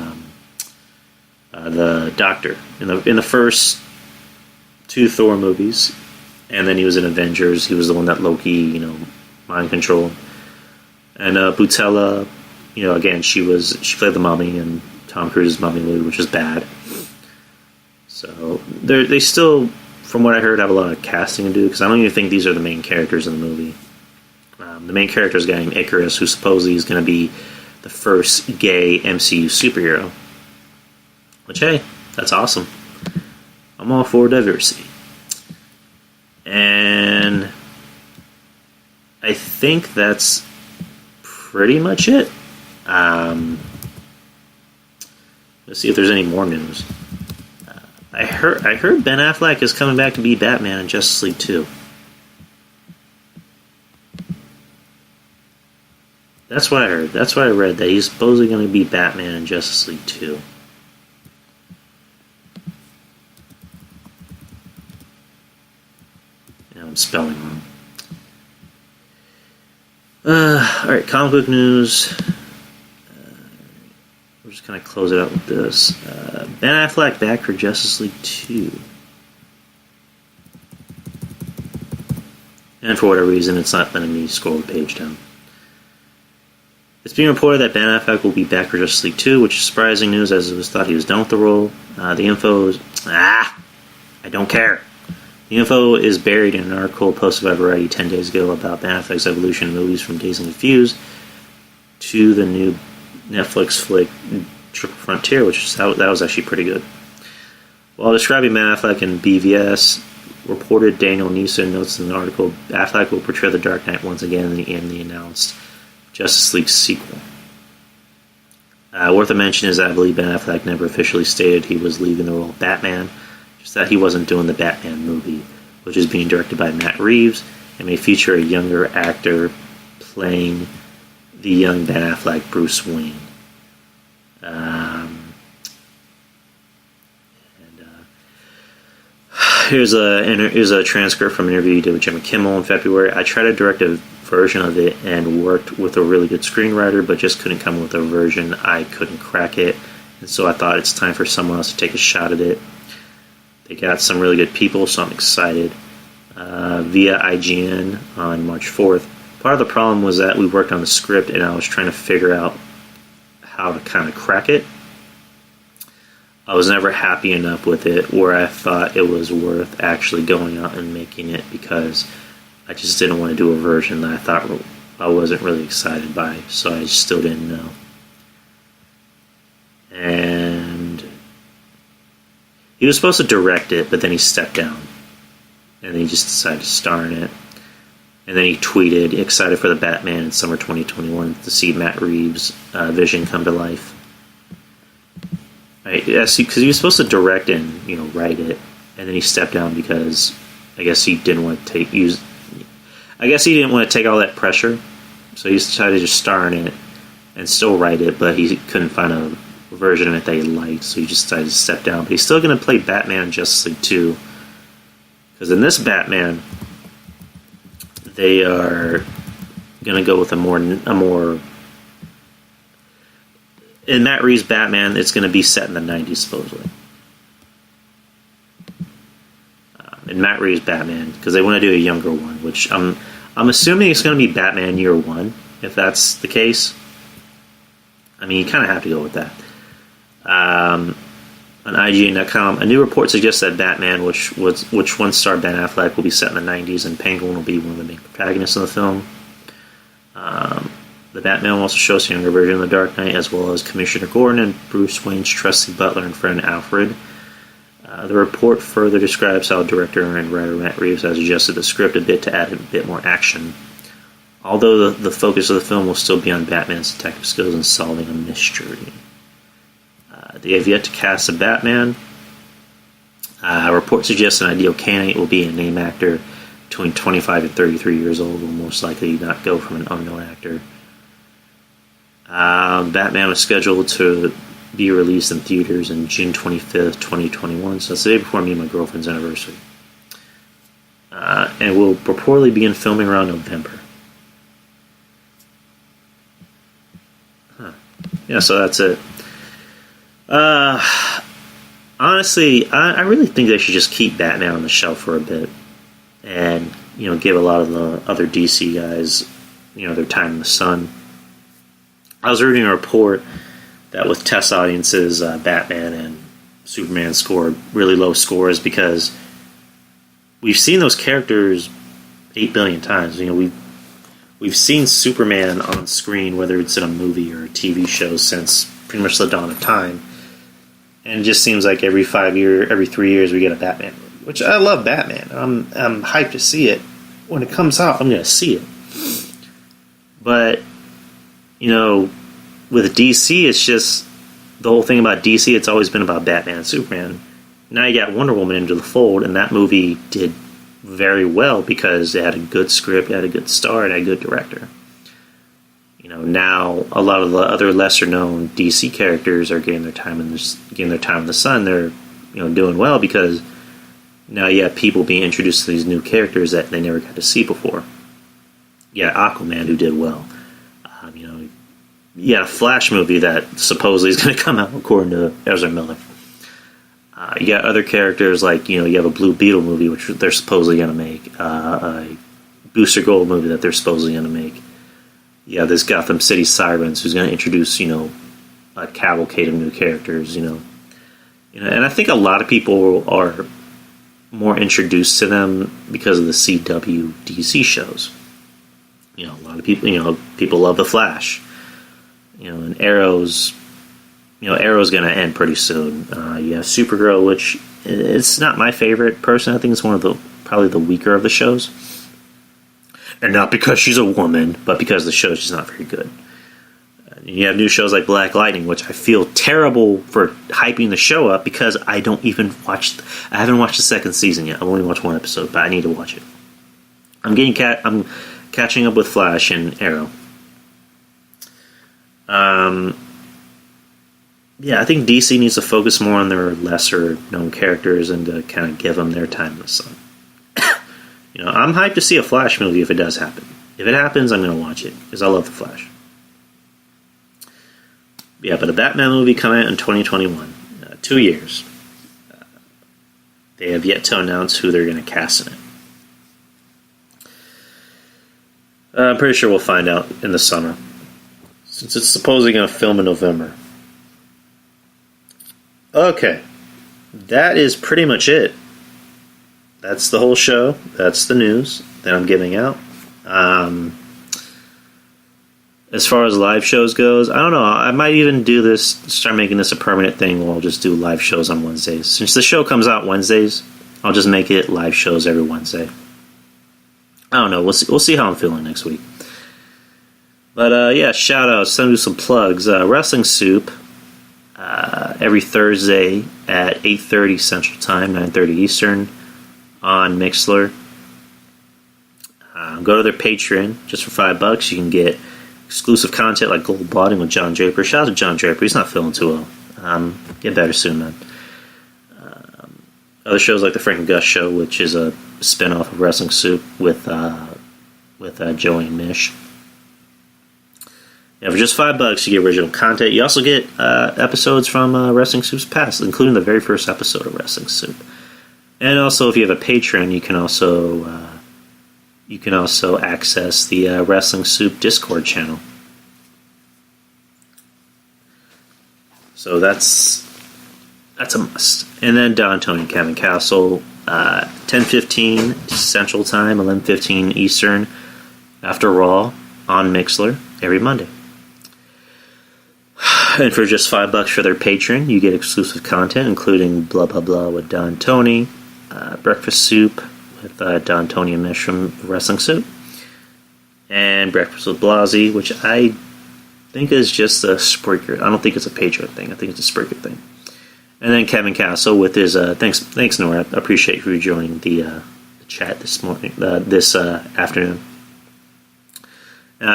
the Doctor in the first 2 Thor movies, and then he was in Avengers. He was the one that Loki mind controlled. And Boutella, again, she played the Mummy in Tom Cruise's Mummy movie, which is bad. So they still, from what I heard, have a lot of casting to do, because I don't even think these are the main characters in the movie. The main character is a guy named Icarus, who supposedly is going to be the first gay MCU superhero. Which, hey, that's awesome. I'm all for diversity. And I think that's pretty much it. Let's see if there's any more news. I heard Ben Affleck is coming back to be Batman in Justice League 2. That's what I heard. That's what I read, that he's supposedly going to be Batman in Justice League 2. I'm spelling wrong. Alright, comic book news. We're just going to close it out with this. Ben Affleck back for Justice League 2. And for whatever reason, it's not letting me scroll the page down. It's being reported that Ben Affleck will be back for Justice League 2, which is surprising news as it was thought he was done with the role. The info is... I don't care. The info is buried in an article posted by Variety 10 days ago about Ben Affleck's evolution in movies from Dazed and Confused to the new Netflix flick Triple Frontier, that was actually pretty good. While describing Ben Affleck in BVS, reported Daniel Neeson notes in the article, Affleck will portray the Dark Knight once again in the announced Justice League sequel. Worth a mention is that I believe Ben Affleck never officially stated he was leaving the role of Batman, just that he wasn't doing the Batman movie, which is being directed by Matt Reeves and may feature a younger actor playing the young Ben Affleck Bruce Wayne. Here's a transcript from an interview he did with Jimmy Kimmel in February. I tried to direct a version of it and worked with a really good screenwriter, but just couldn't come with a version. I couldn't crack it, and so I thought it's time for someone else to take a shot at it. They got some really good people, so I'm excited. Via IGN on March 4th. Part of the problem was that we worked on the script and I was trying to figure out how to kind of crack it. I was never happy enough with it where I thought it was worth actually going out and making it, because I just didn't want to do a version that I thought I wasn't really excited by, so I still didn't know. And he was supposed to direct it, but then he stepped down. And then he just decided to star in it. And then he tweeted, excited for the Batman in summer 2021 to see Matt Reeves' vision come to life. Right? Yes, because he was supposed to direct and write it, and then he stepped down because I guess he didn't want to take all that pressure, so he decided to just star in it and still write it, but he couldn't find a version of it that he liked, so he just decided to step down. But he's still going to play Batman in Justice League 2, Because in this Batman, they are going to go with a more. In Matt Reeves' Batman, it's going to be set in the 90s, supposedly. In Matt Reeves' Batman, because they want to do a younger one, which I'm assuming it's going to be Batman Year One, if that's the case. I mean, you kind of have to go with that. On IGN.com, a new report suggests that Batman, which once starred Ben Affleck, will be set in the 90s, and Penguin will be one of the main protagonists in the film. The Batman will also show us a younger version of the Dark Knight, as well as Commissioner Gordon and Bruce Wayne's trusty butler and friend Alfred. The report further describes how director and writer Matt Reeves has adjusted the script a bit to add a bit more action. Although the focus of the film will still be on Batman's detective skills and solving a mystery. They have yet to cast a Batman. A report suggests an ideal candidate will be a name actor between 25 and 33 years old, will most likely not go from an unknown actor. Batman was scheduled to be released in theaters on June 25th, 2021, so that's the day before me and my girlfriend's anniversary. And will purportedly begin filming around November. Yeah, so that's it. Honestly, I really think they should just keep Batman on the shelf for a bit, and give a lot of the other DC guys, their time in the sun. I was reading a report that with test audiences, Batman and Superman scored really low scores because we've seen those characters 8 billion times. We've seen Superman on screen, whether it's in a movie or a TV show, since pretty much the dawn of time. And it just seems like every 3 years we get a Batman movie, which I love Batman. I'm hyped to see it. When it comes out, I'm going to see it. But, with DC, it's just the whole thing about DC, it's always been about Batman and Superman. Now you got Wonder Woman into the fold, and that movie did very well because it had a good script, it had a good star, and a good director. Now a lot of the other lesser-known DC characters are getting their time in the sun. They're doing well because now you have people being introduced to these new characters that they never got to see before. You got Aquaman, who did well. You got a Flash movie that supposedly is going to come out, according to Ezra Miller. You got other characters like, you have a Blue Beetle movie, which they're supposedly going to make. A Booster Gold movie that they're supposedly going to make. You have this Gotham City Sirens who's going to introduce, a cavalcade of new characters, and I think a lot of people are more introduced to them because of the CW DC shows. A lot of people, people love The Flash. And Arrow's going to end pretty soon. You have Supergirl, which it's not my favorite person. I think it's one of probably the weaker of the shows. And not because she's a woman, but because the show's just not very good. You have new shows like Black Lightning, which I feel terrible for hyping the show up because I haven't watched the second season yet. I've only watched one episode, but I need to watch it. I'm catching up with Flash and Arrow. I think DC needs to focus more on their lesser known characters and to kind of give them their time in the sun. I'm hyped to see a Flash movie if it does happen. If it happens, I'm going to watch it because I love the Flash. But a Batman movie coming out in 2021, 2 years. They have yet to announce who they're going to cast in it. I'm pretty sure we'll find out in the summer, since it's supposedly going to film in November. Okay, that is pretty much it. That's the whole show. That's the news that I'm giving out. As far as live shows goes, I don't know. I might even do this, start making this a permanent thing where I'll just do live shows on Wednesdays. Since the show comes out Wednesdays, I'll just make it live shows every Wednesday. I don't know. We'll see how I'm feeling next week. But shout outs. Time to do some plugs. Wrestling Soup every Thursday at 8:30 Central Time, 9:30 Eastern on Mixlr. Go to their Patreon just for $5. You can get exclusive content like Gold Botting with John Draper. Shout out to John Draper. He's not feeling too well. Get better soon, man. Other shows like the Frank and Gus Show, which is a spinoff of Wrestling Soup with Joey and Mish. Yeah, for just $5, you get original content. You also get episodes from Wrestling Soup's past, including the very first episode of Wrestling Soup. And also, if you have a Patreon, you can also access the Wrestling Soup Discord channel. So that's a must. And then Don, Tony, and Kevin Castle, 10:15 Central Time, 11:15 Eastern, after Raw on Mixler every Monday. And for just $5 for their patron, you get exclusive content, including Blah Blah Blah with Don, Tony, Breakfast Soup with Don, Tony, and Mish from Wrestling Soup, and Breakfast with Blasey, which I think is just a Spreaker. I don't think it's a Patreon thing. I think it's a Spreaker thing. And then Kevin Castle with his thanks Nora. I appreciate you joining the chat this morning, this afternoon.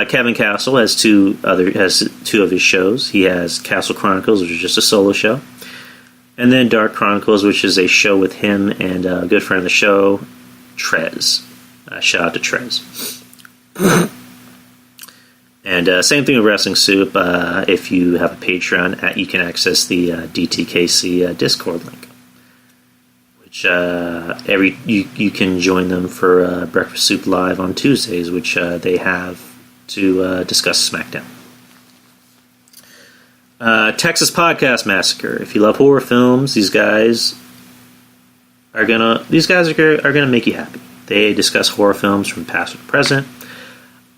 Kevin Castle has two of his shows. He has Castle Chronicles, which is just a solo show, and then Dark Chronicles, which is a show with him and a good friend of the show, Trez. Shout out to Trez. And same thing with Wrestling Soup. If you have a Patreon, you can access the DTKC Discord link, which you can join them for Breakfast Soup Live on Tuesdays, which they have to discuss SmackDown. Texas Podcast Massacre. If you love horror films, these guys are gonna make you happy. They discuss horror films from past to present.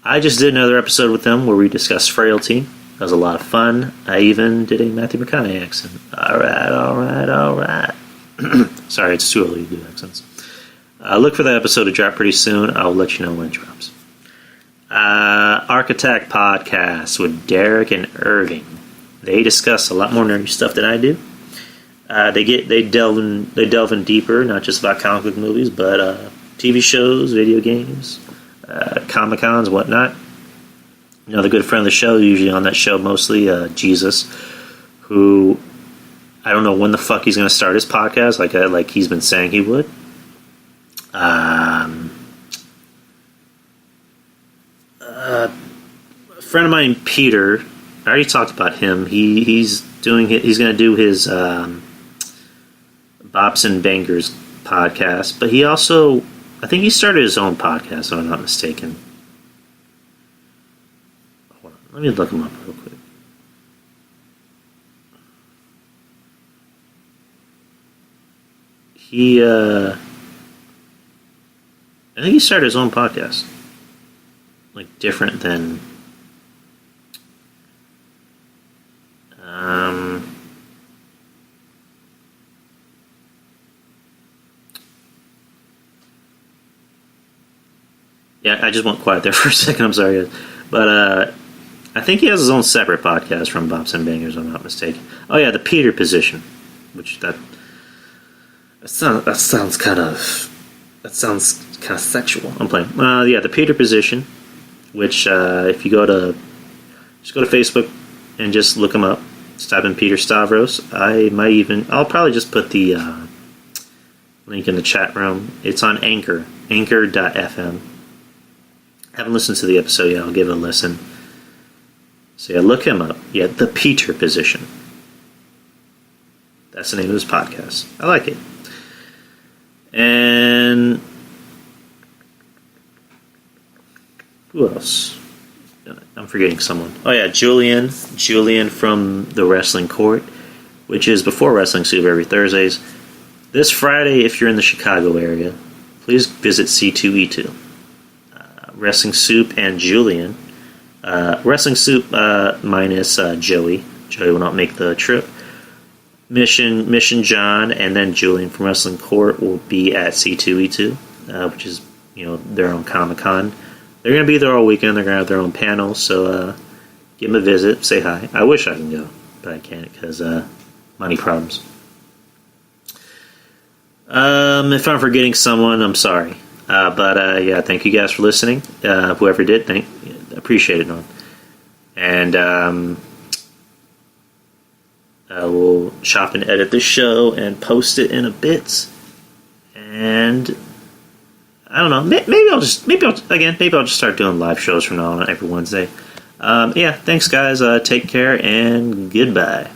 I just did another episode with them where we discussed Frailty. That was a lot of fun. I even did a Matthew McConaughey accent. All right. Sorry, it's too early to do accents. Look for that episode to drop pretty soon. I'll let you know when it drops. Architect Podcast with Derek and Irving. They discuss a lot more nerdy stuff than I do. They delve in deeper, not just about comic book movies, but TV shows, video games, Comic-Cons, whatnot. Another good friend of the show, usually on that show mostly, Jesus, who I don't know when the fuck he's going to start his podcast, like he's been saying he would. A friend of mine, Peter, I already talked about him. He's going to do his Bops and Bangers podcast, but he also, I think he started his own podcast, if I'm not mistaken. Hold on, let me look him up real quick. I think he started his own podcast. Like, different than... Yeah, I just went quiet there for a second, I'm sorry, guys. But, I think he has his own separate podcast from Bops and Bangers, if I'm not mistaken. Oh yeah, the Peter Position. Which, that sounds kind of sexual. I'm playing. Yeah, the Peter Position, which if you go to Facebook and just look him up, just type in Peter Stavros. I'll probably just put the link in the chat room. It's on anchor.fm. Haven't listened to the episode yet. I'll give it a listen. So yeah, look him up. Yeah, the Peter Position. That's the name of his podcast. I like it. And who else? I'm forgetting someone. Oh yeah, Julian from the Wrestling Court, which is before Wrestling Soup every Thursdays. This Friday, if you're in the Chicago area, please visit C2E2. Wrestling Soup and Julian. Wrestling Soup minus Joey. Joey will not make the trip. Mission John and then Julian from Wrestling Court will be at C2E2, which is their own Comic-Con. They're going to be there all weekend. They're going to have their own panel, so give them a visit, say hi. I wish I can go, but I can't because money problems. If I'm forgetting someone, I'm sorry. But yeah, thank you guys for listening. Whoever did, appreciate it, man. And we'll chop and edit the show and post it in a bit. And I don't know. Maybe I'll just start doing live shows from now on every Wednesday. Yeah, thanks guys. Take care and goodbye.